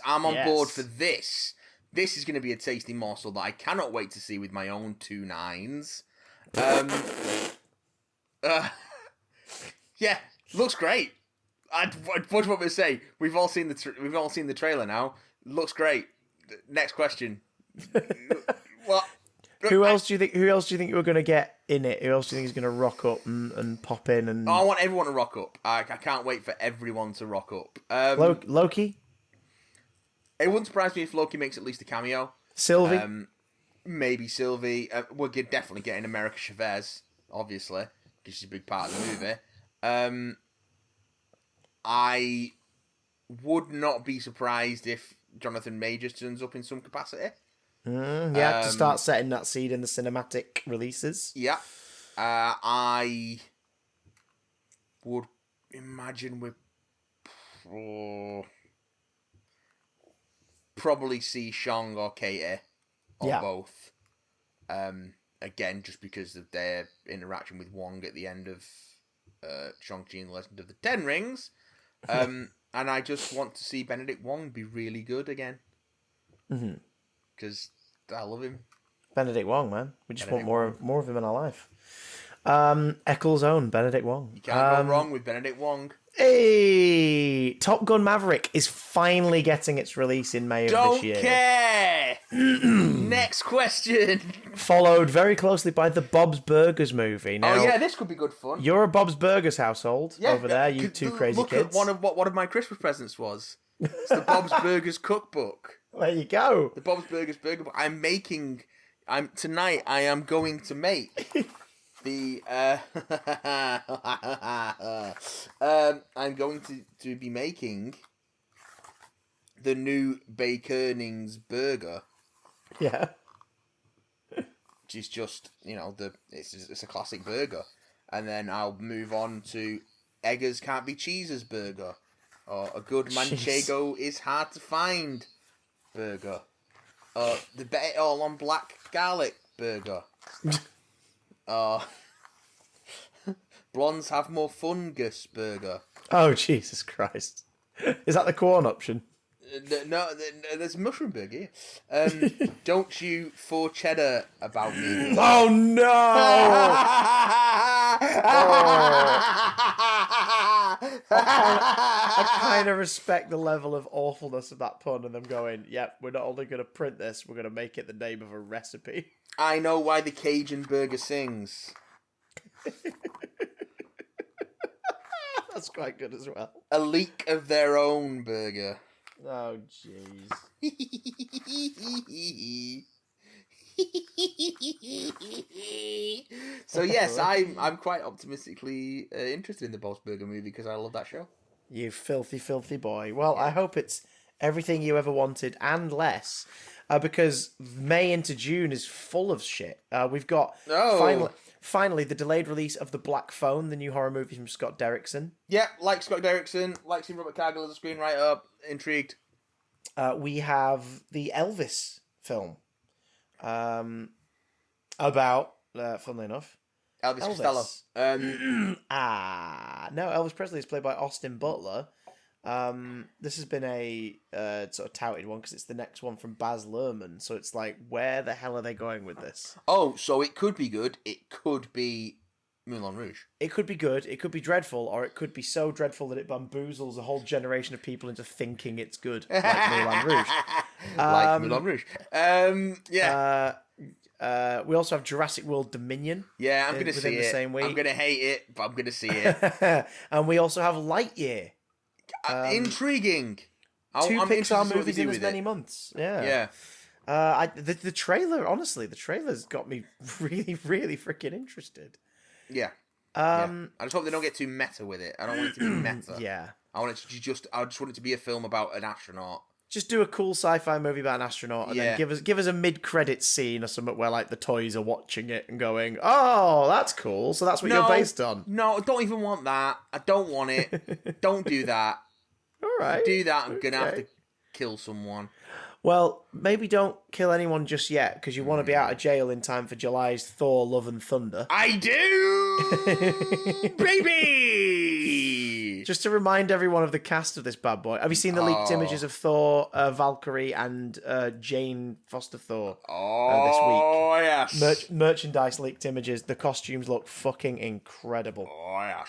I'm on board for this. This is going to be a tasty morsel that I cannot wait to see with my own 2 nines. Yeah, looks great. What do you want me to say? We've all seen the trailer now. Looks great. Next question. What? Who else do you think you were going to get in it? Who else do you think is going to rock up and pop in? And I want everyone to rock up. I can't wait for everyone to rock up. Loki? It wouldn't surprise me if Loki makes at least a cameo. Sylvie? Maybe Sylvie. We're definitely getting America Chavez, obviously, because she's a big part of the movie. I would not be surprised if Jonathan Majors turns up in some capacity. To start setting that seed in the cinematic releases. Yeah. I would imagine we'd probably see Shang or Katie or both. Again, just because of their interaction with Wong at the end of Shang-Chi and the Legend of the Ten Rings. And I just want to see Benedict Wong be really good again. Because I love him. Benedict Wong, man. We just want more of him in our life. Eccles' own Benedict Wong. You can't go wrong with Benedict Wong. Hey! Top Gun Maverick is finally getting its release in May of this year. Don't care! Next question. Followed very closely by the Bob's Burgers movie. Now, oh yeah, this could be good fun. You're a Bob's Burgers household over there, you two crazy look kids. Look at one of my Christmas presents was. It's the Bob's Burgers cookbook. There you go. The Bob's Burgers burger book. Tonight I am going to make the I'm going to be making the new Baconings burger. Yeah. Which is just, it's a classic burger. And then I'll move on to Eggers Can't Be Cheese's burger. Or a good manchego is hard to find burger. The Bet It All on Black Garlic burger. Blondes Have More Fungus burger. Oh, Jesus Christ. Is that the corn option? No, there's a mushroom burger here. Don't you for cheddar about me. Oh, no! I kind of respect the level of awfulness of that pun and them going, yep, we're not only going to print this, we're going to make it the name of a recipe. I know why the Cajun burger sings. That's quite good as well. A leak of their own burger. Oh, jeez. So yes, I'm quite optimistically interested in the Bob's Burger movie because I love that show. You filthy, filthy boy. Well, I hope it's everything you ever wanted and less, because May into June is full of shit. We've got finally the delayed release of The Black Phone, the new horror movie from Scott Derrickson. Yeah, like Scott Derrickson, like seeing Robert Cargill as a screenwriter, intrigued. We have the Elvis film. About, funnily enough, Elvis Costello. No, Elvis Presley is played by Austin Butler. This has been a sort of touted one because it's the next one from Baz Luhrmann. So it's like, where the hell are they going with this? Oh, so it could be good. It could be Moulin Rouge. It could be good. It could be dreadful, or it could be so dreadful that it bamboozles a whole generation of people into thinking it's good, like Moulin Rouge. Like Moulin Rouge. Yeah. We also have Jurassic World Dominion. Yeah, I'm going to see it. The same week. I'm going to hate it, but I'm going to see it. And we also have Lightyear. Intriguing. Two Pixar movies in as many months. Yeah. Yeah. The trailer, honestly, the trailer's got me really, really freaking interested. Yeah. I just hope they don't get too meta with it. I don't want it to be meta. Yeah. I just want it to be a film about an astronaut. Just do a cool sci-fi movie about an astronaut, and then give us a mid-credit scene or something where like the toys are watching it and going, "Oh, that's cool." So that's what you're based on. No, I don't even want that. I don't want it. Don't do that. All right. If you do that, I'm gonna have to kill someone. Well, maybe don't kill anyone just yet, because you want to be out of jail in time for July's Thor: Love and Thunder. I do, baby. Just to remind everyone of the cast of this bad boy. Have you seen the leaked images of Thor, Valkyrie, and Jane Foster Thor this week? Oh, yes. Merchandise leaked images. The costumes look fucking incredible. Oh, yes.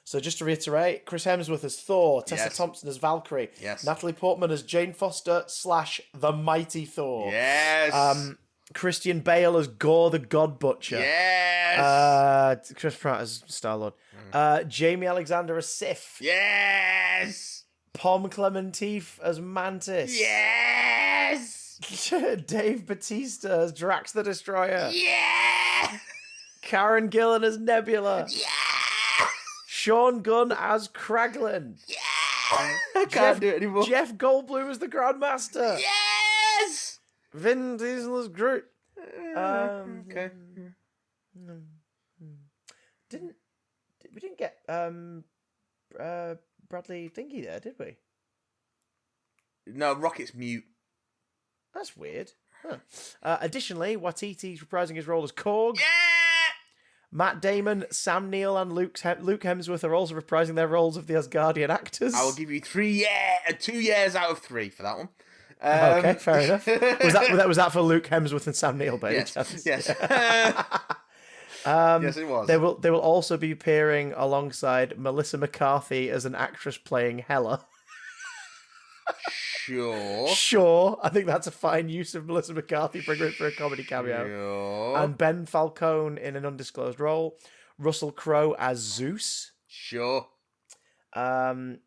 So just to reiterate, Chris Hemsworth as Thor, Tessa Thompson as Valkyrie, Natalie Portman as Jane Foster / the Mighty Thor. Yes. Christian Bale as Gore the God Butcher. Yes. Chris Pratt as Star-Lord. Jamie Alexander as Sif. Yes. Pom Clementif as Mantis. Yes. Dave Bautista as Drax the Destroyer. Yeah. Karen Gillan as Nebula. Yeah. Sean Gunn as Kraglin. Yeah. I can't do it anymore. Jeff Goldblum as the Grandmaster. Yes. Vin Diesel as Groot. Okay. We didn't get Bradley Thingy there, did we? No, Rocket's mute. That's weird. Huh. Additionally, Watiti's reprising his role as Korg. Yeah! Matt Damon, Sam Neill, and Luke Hemsworth are also reprising their roles of the Asgardian actors. I will give you 2 years out of 3 for that one. Okay, fair enough. Was that for Luke Hemsworth and Sam Neill, by any chance? Yes. Yes, it was. They will also be appearing alongside Melissa McCarthy as an actress playing Hela. Sure. I think that's a fine use of Melissa McCarthy. Bring her in for a comedy cameo. Sure. And Ben Falcone in an undisclosed role. Russell Crowe as Zeus. Sure. And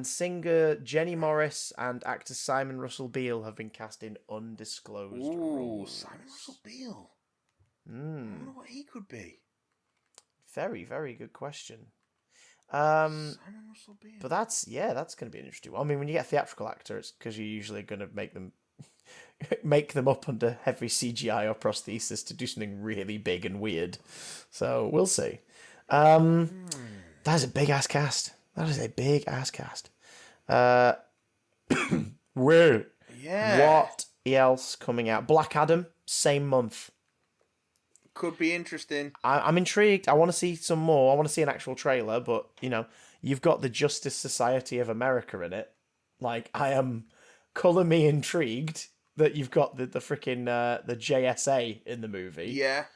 singer Jenny Morris and actor Simon Russell Beale have been cast in undisclosed roles. Simon Russell Beale. I wonder what he could be. Very, very good question. Simon Russell Beale. But that's going to be an interesting one. I mean, when you get a theatrical actor, it's because you're usually going to make them up under heavy CGI or prosthesis to do something really big and weird. So we'll see. That is a big ass cast. Weird. Yeah. What else coming out? Black Adam, same month. Could be interesting. I'm intrigued. I want to see some more. I want to see an actual trailer, but, you've got the Justice Society of America in it. Like, I am colour me intrigued that you've got the freaking the JSA in the movie. Yeah.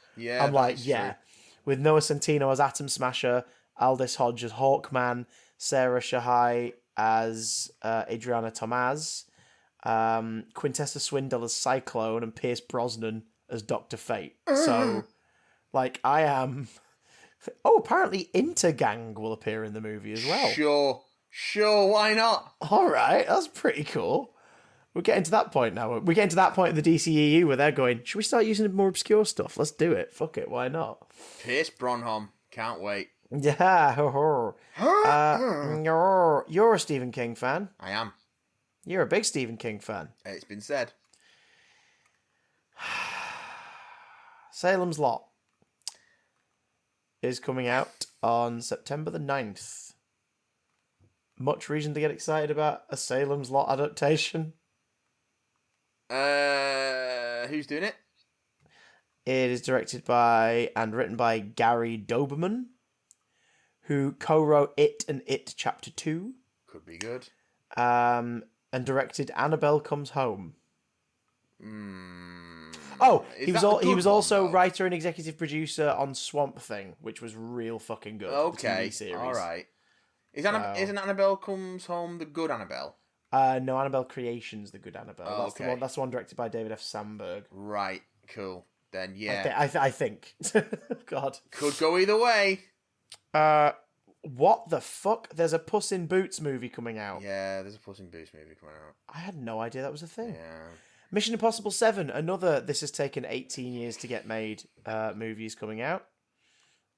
I'm like, yeah. True. With Noah Centineo as Atom Smasher, Aldous Hodge as Hawkman, Sarah Shahai as Adriana Tomaz, Quintessa Swindle as Cyclone, and Pierce Brosnan as Dr. Fate. So, I am... Oh, apparently Intergang will appear in the movie as well. Sure, why not? All right, that's pretty cool. We're getting to that point now. We're getting to that point in the DCEU where they're going, should we start using more obscure stuff? Let's do it. Fuck it, why not? Pierce Brosnan. Can't wait. Yeah. You're a Stephen King fan. I am. You're a big Stephen King fan. It's been said. Salem's Lot is coming out on September the 9th. Much reason to get excited about a Salem's Lot adaptation? Who's doing it? It is directed by and written by Gary Doberman, who co-wrote It and It Chapter 2. Could be good. And directed Annabelle Comes Home. Oh, he was also writer and executive producer on Swamp Thing, which was real fucking good. Okay, the TV series. All right. Isn't Annabelle Comes Home the good Annabelle? No, Annabelle Creation's the good Annabelle. Oh, That's the one directed by David F. Sandberg. Right, cool. Then yeah, I think. God, could go either way. What the fuck? There's a Puss in Boots movie coming out. Yeah, there's a Puss in Boots movie coming out. I had no idea that was a thing. Yeah. Mission Impossible 7, another this has taken 18 years to get made movies coming out.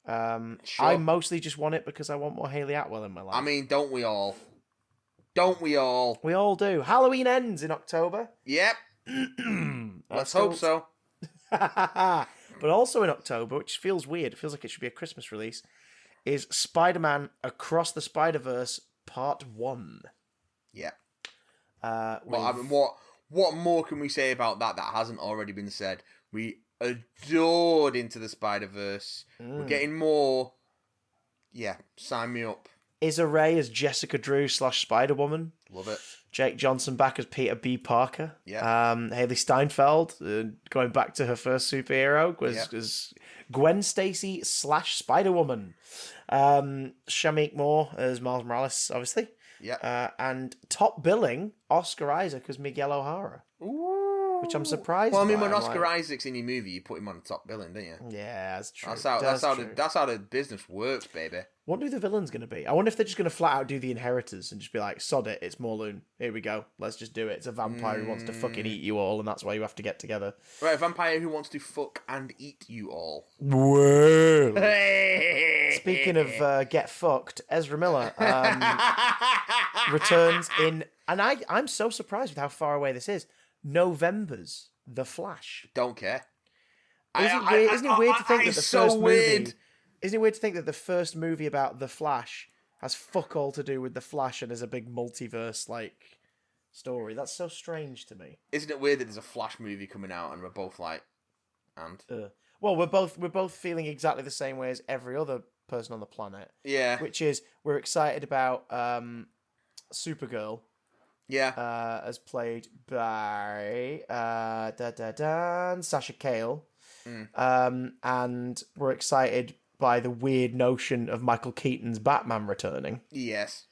Sure. I mostly just want it because I want more Hayley Atwell in my life. I mean, don't we all? Don't we all? We all do. Halloween ends in October. Yep. Let's hope so. But also in October, which feels weird, it feels like it should be a Christmas release, is Spider-Man Across the Spider-Verse Part 1. Yeah. Well, I mean, what more can we say about that hasn't already been said? We adored Into the Spider-Verse. We're getting more. Yeah, sign me up. Issa Rae as Jessica Drew / Spider-Woman. Love it. Jake Johnson back as Peter B. Parker. Yeah. Haley Steinfeld going back to her first superhero was Gwen Stacy / Spider-Woman. Shamik Moore as Miles Morales, obviously. Yeah. And top billing, Oscar Isaac as Miguel O'Hara. Ooh. Which I'm surprised. Well, I mean, by. when Oscar Isaac's in your movie, you put him on the top billing, don't you? Yeah, that's true. That's how the business works, baby. Wonder who the villain's going to be. I wonder if they're just going to flat out do the Inheritors and just be like, sod it, it's Morloon. Here we go. Let's just do it. It's a vampire who wants to fucking eat you all, and that's why you have to get together. Right, a vampire who wants to fuck and eat you all. Whoa. Speaking of get fucked, Ezra Miller returns in... And I'm so surprised with how far away this is. November's The Flash. Don't care. Isn't it weird to think that the first movie isn't it weird to think that the first movie about the Flash has fuck all to do with the Flash and is a big multiverse like story? That's so strange to me. Isn't it weird that there's a Flash movie coming out and we're both like, and well, we're both feeling exactly the same way as every other person on the planet. Yeah. Which is we're excited about Supergirl. Yeah. As played by Sasha Cale. And we're excited by the weird notion of Michael Keaton's Batman returning. Yes.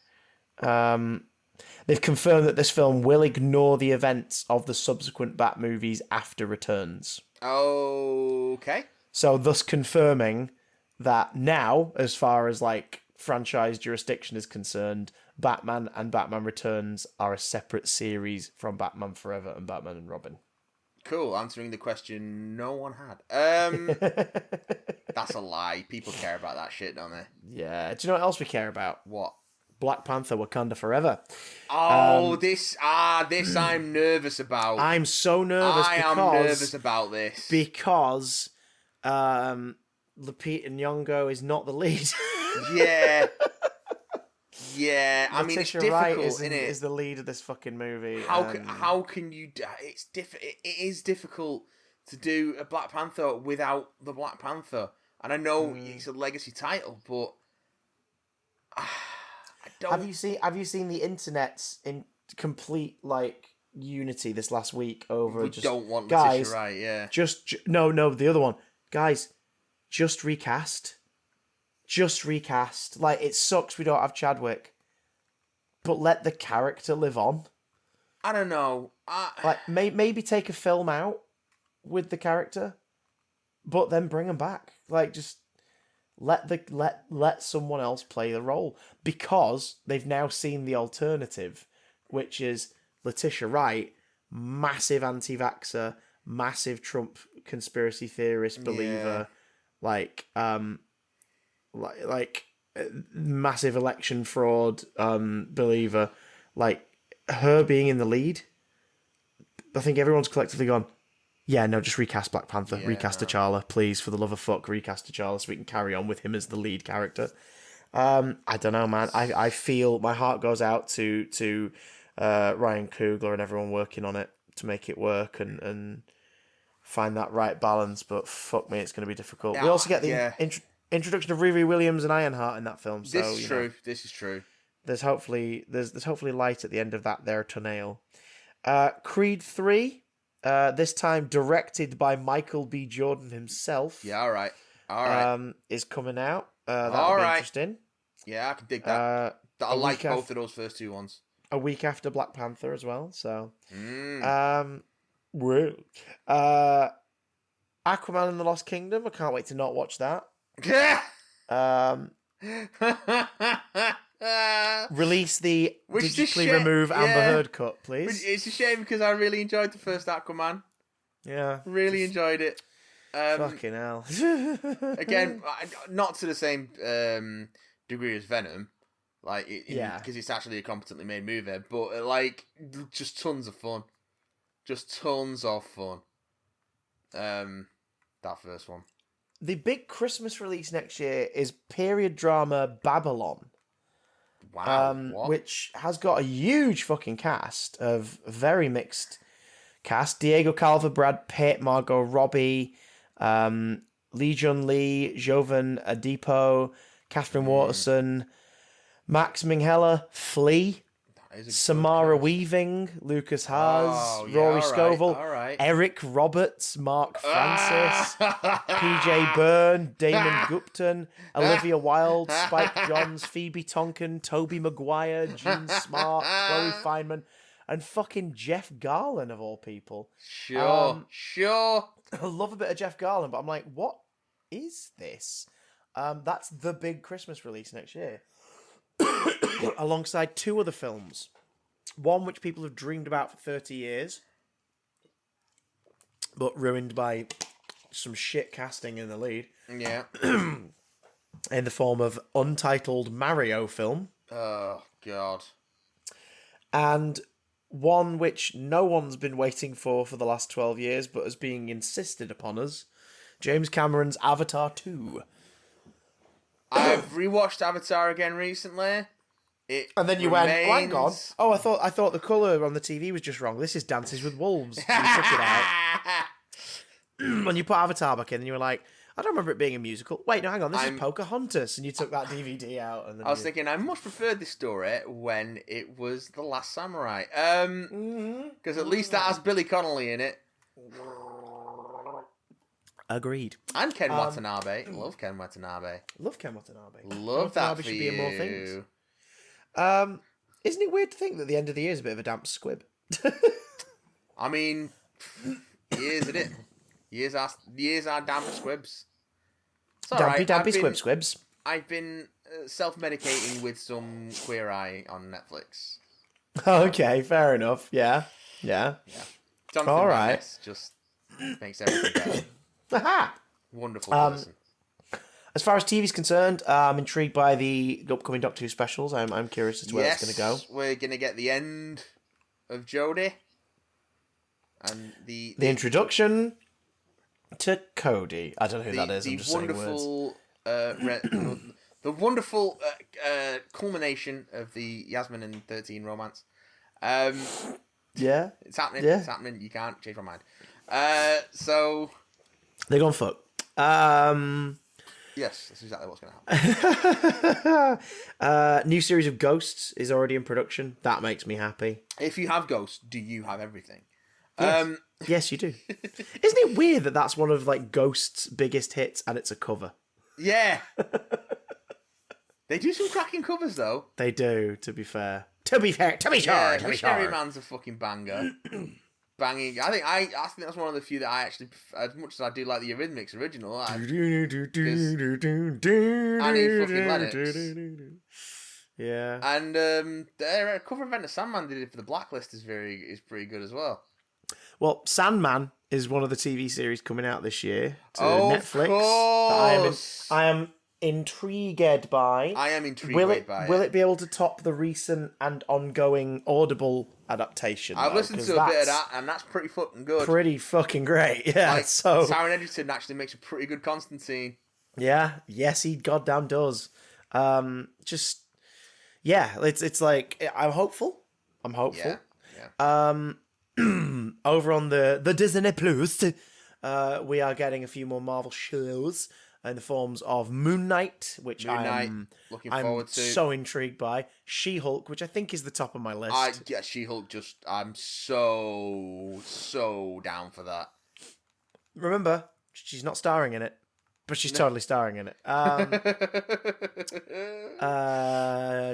They've confirmed that this film will ignore the events of the subsequent Bat movies after Returns. Okay. So thus confirming that now, as far as like franchise jurisdiction is concerned, Batman and Batman Returns are a separate series from Batman Forever and Batman and Robin. Cool, answering the question no one had. That's a lie. People care about that shit, don't they? Yeah. Do you know what else we care about? What? Black Panther Wakanda Forever. Oh, this I'm nervous about. I'm so nervous I am nervous about this. Because Lupita Nyong'o is not the lead. Yeah. Yeah, I mean, it's Letitia difficult, Wright isn't it? is the lead of this fucking movie. How can you... It is difficult to do a Black Panther without the Black Panther. And I know it's a legacy title, but... I don't... Have you seen the internet's in complete, like, unity this last week over... We don't want guys, Letitia Wright, yeah. No, the other one. Guys, just recast. Just recast. Like, it sucks we don't have Chadwick, but let the character live on. I don't know. Like, maybe take a film out with the character, but then bring him back. Like, just let someone else play the role, because they've now seen the alternative, which is Letitia Wright, massive anti-vaxxer, massive Trump conspiracy theorist believer, like massive election fraud believer, like her being in the lead. I think everyone's collectively gone, yeah, no, just recast Black Panther, recast T'Challa, please, for the love of fuck, recast T'Challa so we can carry on with him as the lead character. I don't know, man. I feel my heart goes out to Ryan Coogler and everyone working on it to make it work and find that right balance, but fuck me, it's going to be difficult. We also get the introduction of Riri Williams and Ironheart in that film. So, This is true. There's hopefully light at the end of that there tunnel. Creed 3, this time directed by Michael B. Jordan himself. Yeah, all right. Is coming out. That'll be interesting. Yeah, I can dig that. I like both of those first two ones. A week after Black Panther as well. So, Aquaman and the Lost Kingdom. I can't wait to not watch that. Release the digitally remove Amber Heard cut, please. It's a shame because I really enjoyed the first Aquaman. Yeah, really enjoyed it. Fucking hell. Again, not to the same degree as Venom, like because it's actually a competently made movie, but like just tons of fun, that first one. The big Christmas release next year is period drama Babylon. Wow. Which has got a huge fucking cast of very mixed cast. Diego Calva, Brad Pitt, Margot Robbie, Lee Jun Lee, Jovan Adipo, Catherine Waterston, Max Minghella, Flea, Samara Weaving, Lucas Haas, Rory Scovel, Eric Roberts, Mark Francis, PJ Byrne, Damon Gupton, Olivia Wilde, Spike Jonze, Phoebe Tonkin, Toby Maguire, Gene Smart, Chloe Fineman, and fucking Jeff Garlin of all people. Sure. I love a bit of Jeff Garlin, but I'm like, what is this? That's the big Christmas release next year. Alongside two other films. One which people have dreamed about for 30 years, but ruined by some shit casting in the lead. Yeah. In the form of Untitled Mario film. Oh, God. And one which no one's been waiting for the last 12 years, but is being insisted upon us. James Cameron's Avatar 2. I've rewatched Avatar again recently. And then you went, oh, hang on. Oh, I thought the colour on the TV was just wrong. This is Dances with Wolves. So you took it out. When you put Avatar back in, and you were like, I don't remember it being a musical. Wait, no, hang on. This is Pocahontas. And you took that DVD out. And then I was thinking, I much preferred this story when it was The Last Samurai. Because at least that has Billy Connolly in it. Agreed. And Ken Watanabe. Love Ken Watanabe. Love Ken Watanabe. Love that for should you. be in more things. Isn't it weird to think that the end of the year is a bit of a damp squib? I mean, years in it. Years are damp squibs. It's alright. Dampy squibs. I've been self-medicating with some Queer Eye on Netflix. Okay, fair enough. Yeah. Jonathan All right. Banks just makes everything better. Aha! Wonderful person. As far as TV's concerned, I'm intrigued by the upcoming Doctor Who specials. I'm curious as to where it's going to go. We're going to get the end of Jodie. And the introduction to Cody. I don't know who that is. I'm just saying words. The wonderful culmination of the Yasmin and 13 romance. Yeah. It's happening. Yeah. It's happening. You can't change my mind. So... They're gone fuck. Yes, that's exactly what's going to happen. New series of Ghosts is already in production. That makes me happy. If you have Ghosts, do you have everything? Yes, yes you do. Isn't it weird that that's one of like Ghost's biggest hits and it's a cover? Yeah. They do some cracking covers though. They do, to be fair. To be sure. Missionary Man's a fucking banger. Banging. I think that's one of the few that I actually, as much as I do like the Eurythmics original, Annie fucking Lennox. Yeah. And their cover event of Sandman they did for the Blacklist is pretty good as well. Well, Sandman is one of the TV series coming out this year to Netflix. That I am intrigued by. I am intrigued by it. Will it be able to top the recent and ongoing Audible adaptation? I've listened to a bit of that, and that's pretty fucking good. Pretty fucking great, yeah. Like, so Taron Egerton actually makes a pretty good Constantine. Yeah, yes, he goddamn does. It's like I'm hopeful. Yeah. Over on the Disney Plus, we are getting a few more Marvel shows in the forms of Moon Knight, which I'm looking forward to. So intrigued by. She-Hulk, which I think is the top of my list. She-Hulk. I'm so down for that. Remember, she's not starring in it, but she's totally starring in it.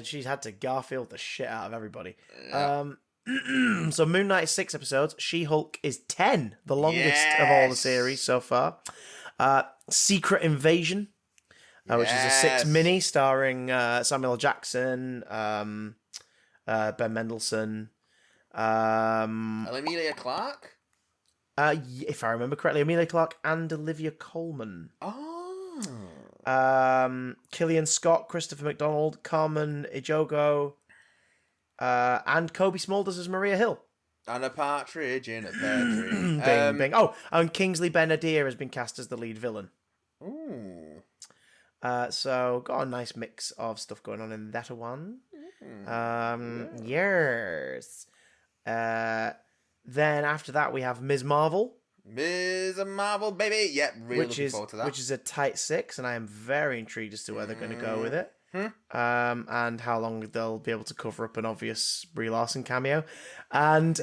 She's had to Garfield the shit out of everybody. Yeah. So Moon Knight is 6 episodes. She-Hulk is 10, the longest of all the series so far. Secret Invasion, which is a 6 mini starring Samuel L. Jackson, Ben Mendelsohn, Emilia Clarke. If I remember correctly, Emilia Clarke and Olivia Colman. Oh. Killian Scott, Christopher McDonald, Carmen Ejogo, and Kobe Smulders as Maria Hill. And a partridge in a pear tree. Bing. Oh, and Kingsley Ben-Adir has been cast as the lead villain. Ooh. So got a nice mix of stuff going on in that one. Yes. Then after that we have Ms. Marvel. Ms. Marvel, baby. Yep, really looking forward to that. Which is a tight 6, and I am very intrigued as to where they're going to go with it. And how long they'll be able to cover up an obvious Brie Larson cameo. And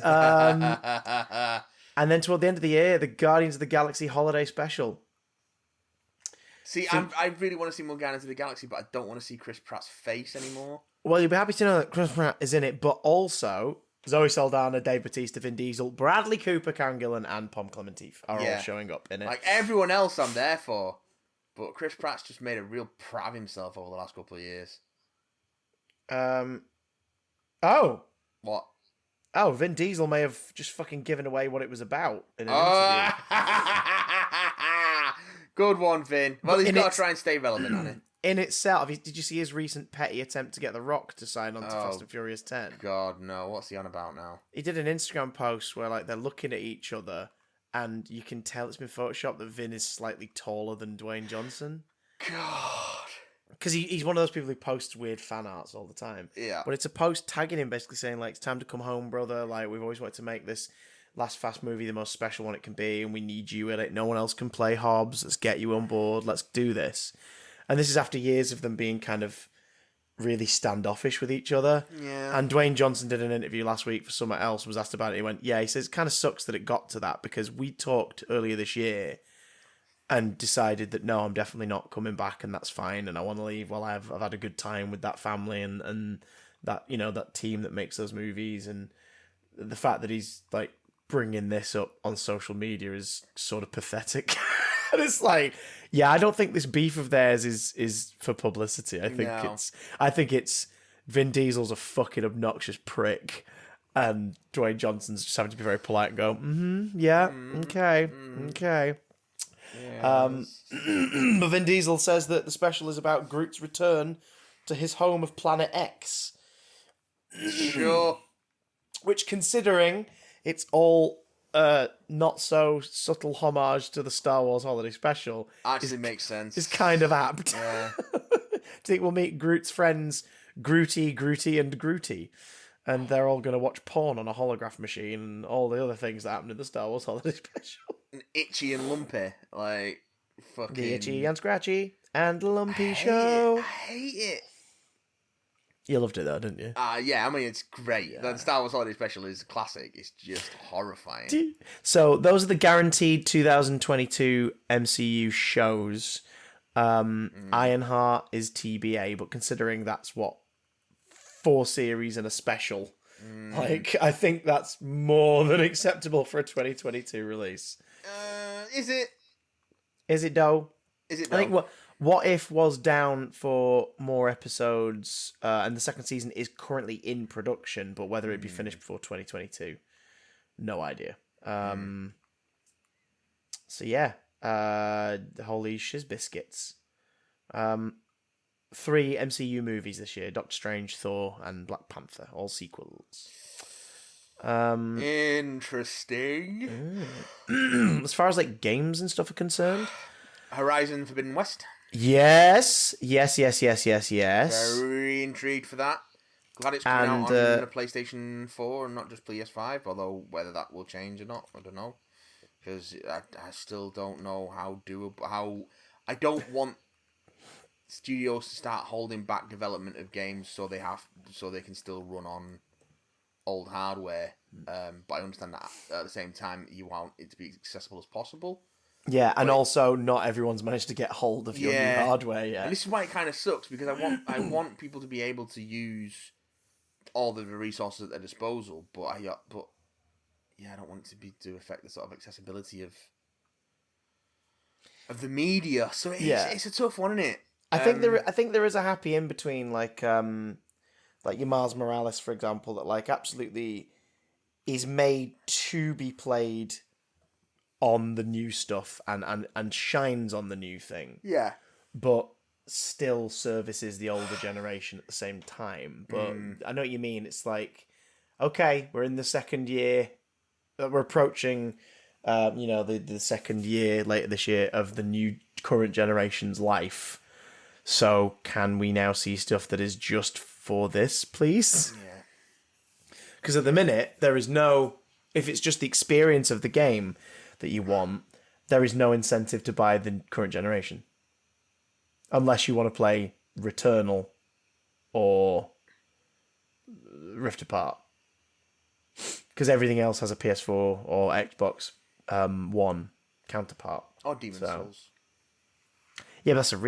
and then toward the end of the year, the Guardians of the Galaxy Holiday Special. See, I really want to see more Guardians of the Galaxy, but I don't want to see Chris Pratt's face anymore. Well, you'll be happy to know that Chris Pratt is in it, but also Zoe Saldana, Dave Bautista, Vin Diesel, Bradley Cooper, Karen Gillan, and Pom Clementif are all showing up in it. Like everyone else I'm there for. But Chris Pratt's just made a real prat of himself over the last couple of years. Oh. What? Oh, Vin Diesel may have just fucking given away what it was about in an interview. Good one, Vin. Well, he's got to try and stay relevant on it. In itself, did you see his recent petty attempt to get The Rock to sign on to Fast and Furious 10? God, no. What's he on about now? He did an Instagram post where like they're looking at each other and you can tell it's been photoshopped that Vin is slightly taller than Dwayne Johnson. God. because he's one of those people who posts weird fan arts all the time. Yeah. But it's a post tagging him, basically saying, like, it's time to come home, brother. Like, we've always wanted to make this last Fast movie the most special one it can be, and we need you in it. No one else can play Hobbs. Let's get you on board. Let's do this. And this is after years of them being kind of really standoffish with each other. Yeah. And Dwayne Johnson did an interview last week for Somewhere Else, was asked about it. He went, yeah, he says, it kind of sucks that it got to that, because we talked earlier this year and decided that, no, I'm definitely not coming back, and that's fine, and I want to leave. Well, I've had a good time with that family and that, you know, that team that makes those movies, and the fact that he's, like, bringing this up on social media is sort of pathetic. And it's like, yeah, I don't think this beef of theirs is for publicity. I think it's Vin Diesel's a fucking obnoxious prick, and Dwayne Johnson's just having to be very polite and go, okay. Yes. But Vin Diesel says that the special is about Groot's return to his home of Planet X. Sure. Which, considering it's all not so subtle homage to the Star Wars Holiday Special, Actually makes sense. is kind of apt. Yeah. Do you think we'll meet Groot's friends, Grooty, and Grooty? And they're all going to watch porn on a holograph machine and all the other things that happened in the Star Wars Holiday Special. Itchy and lumpy. Like, fucking... The Itchy and Scratchy and Lumpy Show. I hate it. You loved it though, didn't you? Yeah, I mean, it's great. Yeah. The Star Wars Holiday Special is classic. It's just horrifying. So, those are the guaranteed 2022 MCU shows. Ironheart is TBA, but considering that's what, 4 series and a special, like, I think that's more than acceptable for a 2022 release. Is it? Is it though? Is it I though? think what If was down for more episodes, and the second season is currently in production, but whether it be finished before 2022, no idea. So yeah, holy shiz biscuits. 3 MCU movies this year: Doctor Strange, Thor, and Black Panther, all sequels. Interesting. As far as like games and stuff are concerned, Horizon Forbidden West. yes. Very intrigued for that. Glad it's coming out on a PlayStation 4 and not just PS5, although whether that will change or not, I don't know. Because I still don't know how I don't want studios to start holding back development of games so they can still run on old hardware. But I understand that at the same time you want it to be as accessible as possible. Yeah, and also not everyone's managed to get hold of your new hardware yet. And this is why it kind of sucks, because I want people to be able to use all the resources at their disposal, but I don't want it to affect the sort of accessibility of the media. So it's a tough one, isn't it? I think there is a happy in between, like your Miles Morales, for example, that like absolutely is made to be played on the new stuff and shines on the new thing. Yeah. But still services the older generation at the same time. But I know what you mean. It's like, okay, we're in the second year. We're approaching, the second year later this year of the new current generation's life. So can we now see stuff that is just for this, please? Yeah. Because at the minute, there is no... If it's just the experience of the game that you want, there is no incentive to buy the current generation. Unless you want to play Returnal or Rift Apart. Because everything else has a PS4 or Xbox One counterpart. Or Demon's Souls. Yeah, that's a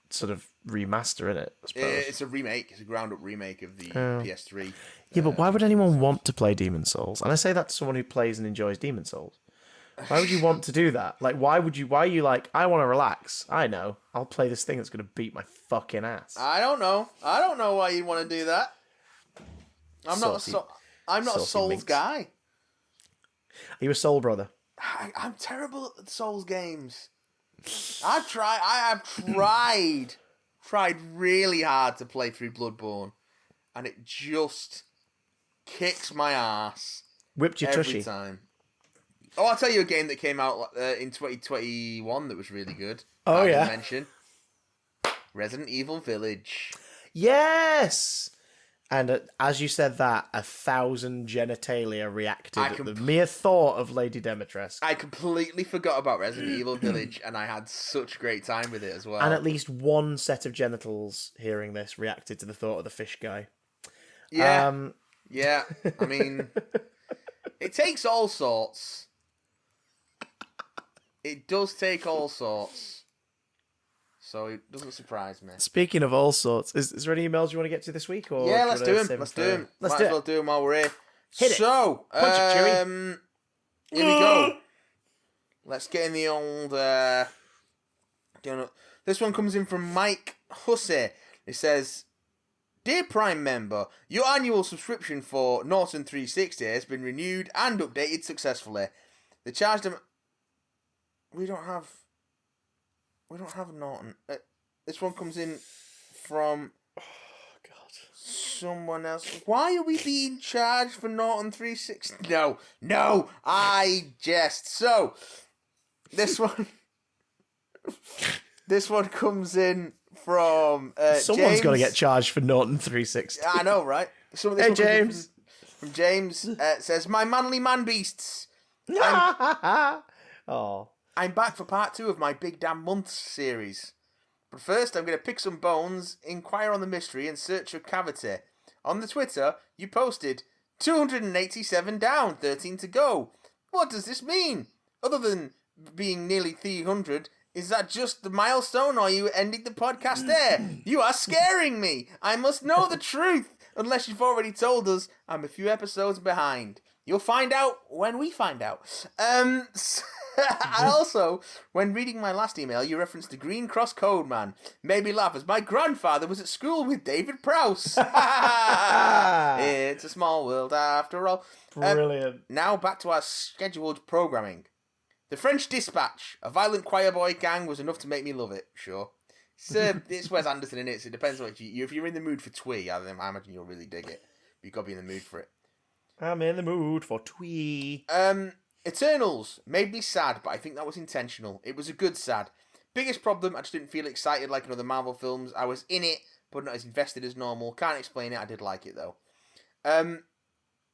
sort of remaster, isn't it? I suppose. It's a remake. It's a ground-up remake of the PS3. Yeah, but why would anyone want to play Demon's Souls? And I say that to someone who plays and enjoys Demon's Souls. Why would you want to do that? Like, why are you like, I want to relax. I know. I'll play this thing that's going to beat my fucking ass. I don't know why you'd want to do that. I'm not a Souls minx guy. Are you a Soul brother? I'm terrible at the Souls games. I have tried really hard to play through Bloodborne, and it just kicks my ass. Whipped your every tushy. time. Oh, I'll tell you a game that came out in 2021 that was really good. Oh, I yeah. mention Resident Evil Village. Yes! And as you said that, 1,000 genitalia reacted at the mere thought of Lady Demetress. I completely forgot about Resident Evil Village, and I had such a great time with it as well. And at least one set of genitals hearing this reacted to the thought of the fish guy. Yeah. Yeah. I mean, it takes all sorts. It does take all sorts. So it doesn't surprise me. Speaking of all sorts, is there any emails you want to get to this week? Or yeah, let's do them. Let's do them. Might as well do them while we're here. Hit it. So, Punch it, Chewie. Here we go. Let's get in the old... This one comes in from Mike Hussey. It says, Dear Prime member, your annual subscription for Norton 360 has been renewed and updated successfully. They charged them... We don't have Norton. This one comes in from... Oh, God. Someone else. Why are we being charged for Norton 360? No, I jest. So, this one comes in from Someone's got to get James. charged for Norton 360. I know, right? Hey, James. From James says, My manly man beasts. Oh. I'm back for part 2 of my Big Damn Months series. But first, I'm going to pick some bones, inquire on the mystery, and search for cavity. On the Twitter, you posted 287 down, 13 to go. What does this mean? Other than being nearly 300, is that just the milestone, or are you ending the podcast there? You are scaring me. I must know the truth. Unless you've already told us, I'm a few episodes behind. You'll find out when we find out. And also, when reading my last email, you referenced the Green Cross Code Man. Made me laugh as my grandfather was at school with David Prowse. It's a small world after all. Brilliant. Now back to our scheduled programming. The French Dispatch, a violent choir boy gang, was enough to make me love it. Sure. It's Wes Anderson in it, so it depends on what you... If you're in the mood for twee, I imagine you'll really dig it. But you've got to be in the mood for it. I'm in the mood for twee. Eternals made me sad, but I think that was intentional. It was a good sad. Biggest problem, I just didn't feel excited like in other Marvel films. I was in it, but not as invested as normal. Can't explain it, I did like it though.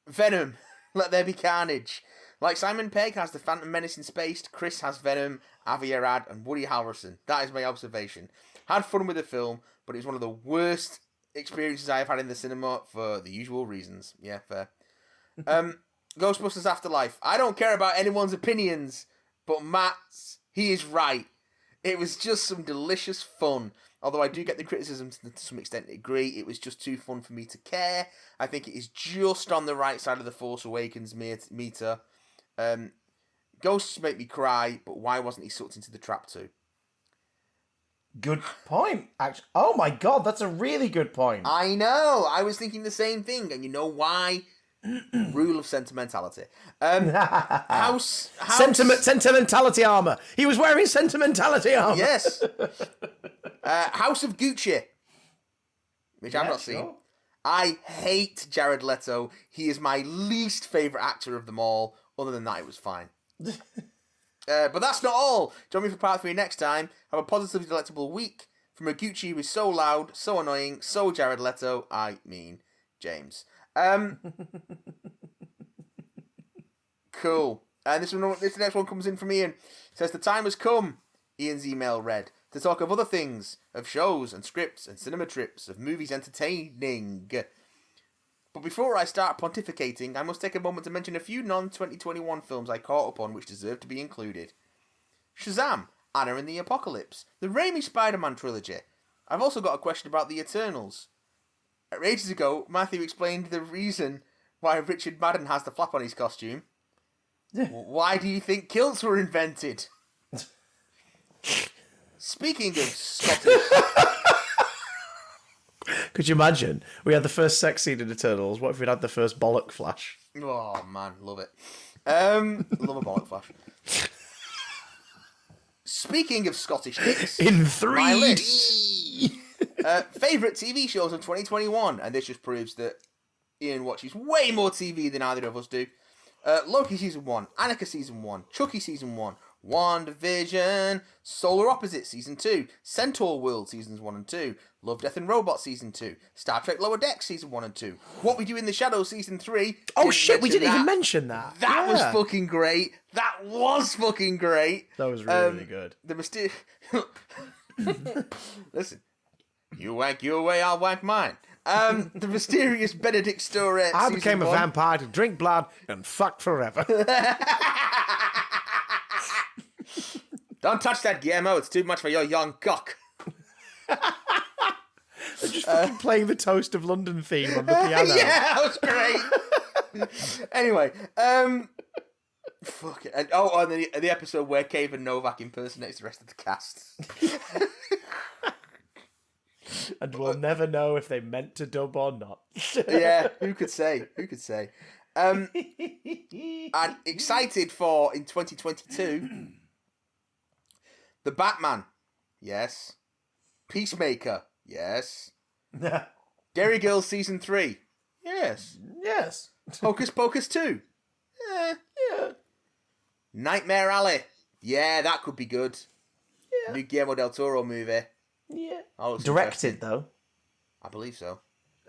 Venom, Let There Be Carnage. Like Simon Pegg has the Phantom Menace in space, Chris has Venom, Avi Arad, and Woody Harrelson. That is my observation. Had fun with the film, but it was one of the worst experiences I have had in the cinema for the usual reasons. Yeah, fair. Ghostbusters Afterlife. I don't care about anyone's opinions, but Matt's, he is right. It was just some delicious fun. Although I do get the criticism to some extent agree, it was just too fun for me to care. I think it is just on the right side of the Force Awakens meter. Ghosts make me cry, but why wasn't he sucked into the trap too? Good point. Actually, oh my God, that's a really good point. I know. I was thinking the same thing, and you know why? Rule of sentimentality. Sentimentality armor. He was wearing sentimentality armor. Yes. House of Gucci, which I've not seen. I hate Jared Leto. He is my least favourite actor of them all. Other than that, it was fine. But that's not all. Join me for part 3 next time. Have a positively delectable week. From a Gucci who is so loud, so annoying, so Jared Leto. I mean, James. Cool. And this next one comes in from Ian. It says, the time has come, Ian's email read, to talk of other things, of shows and scripts and cinema trips, of movies entertaining. But before I start pontificating, I must take a moment to mention a few non-2021 films I caught up on which deserve to be included. Shazam, Anna and the Apocalypse, the Raimi Spider-Man trilogy. I've also got a question about the Eternals. Ages ago, Matthew explained the reason why Richard Madden has the flap on his costume. Why do you think kilts were invented? Speaking of Scottish... Could you imagine? We had the first sex scene in Eternals. What if we'd had the first bollock flash? Oh, man, love it. Love a bollock flash. Speaking of Scottish dicks... In 3D! My list. Favourite TV shows of 2021, and this just proves that Ian watches way more TV than either of us do. Loki Season 1, Annika Season 1, Chucky Season 1, WandaVision, Solar Opposite Season 2, Centaur World Seasons 1 and 2, Love, Death and Robots Season 2, Star Trek Lower Decks Season 1 and 2, What We Do in the Shadows Season 3. Oh shit, we didn't even mention that. That was fucking great. That was fucking great. That was really good. The mysterious... Listen. You wank your way, I'll wank mine. The Mysterious Benedict story. I became a vampire to drink blood and fuck forever. Don't touch that, Guillermo. It's too much for your young cock. They're just fucking playing the Toast of London theme on the piano. Yeah, that was great. Anyway, fuck it. And the episode where Cave and Novak impersonates the rest of the cast. And we'll never know if they meant to dub or not. Yeah, who could say? Who could say? And excited for in 2022, The Batman, yes. Peacemaker, yes. Derry Girls Season 3, yes. Yes. Hocus Pocus 2, yeah. Nightmare Alley, yeah, that could be good. Yeah. New Guillermo del Toro movie. Yeah. Oh, Directed though. I believe so.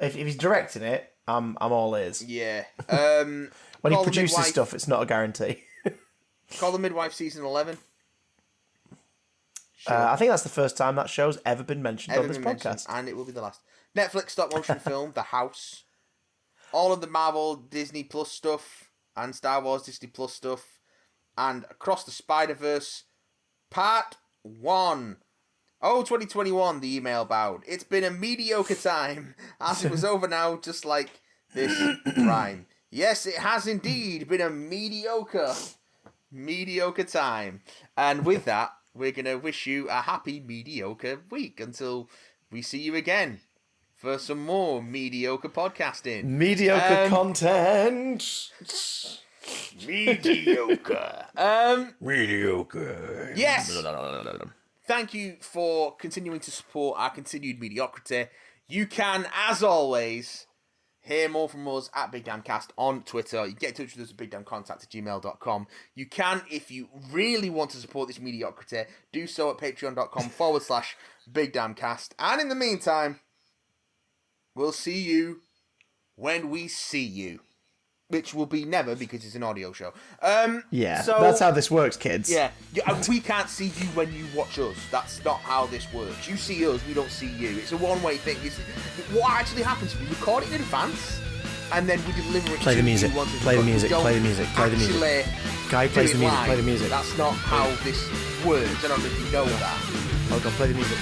If he's directing it, I'm all ears. Yeah. When he Call the produces Midwife. stuff, it's not a guarantee. Call the Midwife Season 11. Sure. I think that's the first time that show's ever been mentioned on this podcast. And it will be the last. Netflix stop motion film, The House. All of the Marvel Disney Plus stuff and Star Wars Disney Plus stuff. And Across the Spider-Verse, Part 1. Oh, 2021, the email bowed. It's been a mediocre time, as it was over now, just like this rhyme. Yes, it has indeed been a mediocre time. And with that, we're going to wish you a happy mediocre week until we see you again for some more mediocre podcasting. Mediocre content. Mediocre. Mediocre. Yes. Thank you for continuing to support our continued mediocrity. You can, as always, hear more from us at Big Damn Cast on Twitter. You can get in touch with us at bigdamncontact@gmail.com. You can, if you really want to support this mediocrity, do so at patreon.com/BigDamnCast. And in the meantime, we'll see you when we see you. Which will be never, because it's an audio show. Yeah, so, that's how this works, kids. Yeah, we can't see you when you watch us. That's not how this works. You see us, we don't see you. It's a one-way thing. What actually happens is we record it in advance, and then we deliver it Play to the music. you once it's Play the recorded. music. We don't Play the music. Play the music. actually Guy plays do the it music. live. Play the music. That's not how this works. I don't know if you know that. Hold on, play the music.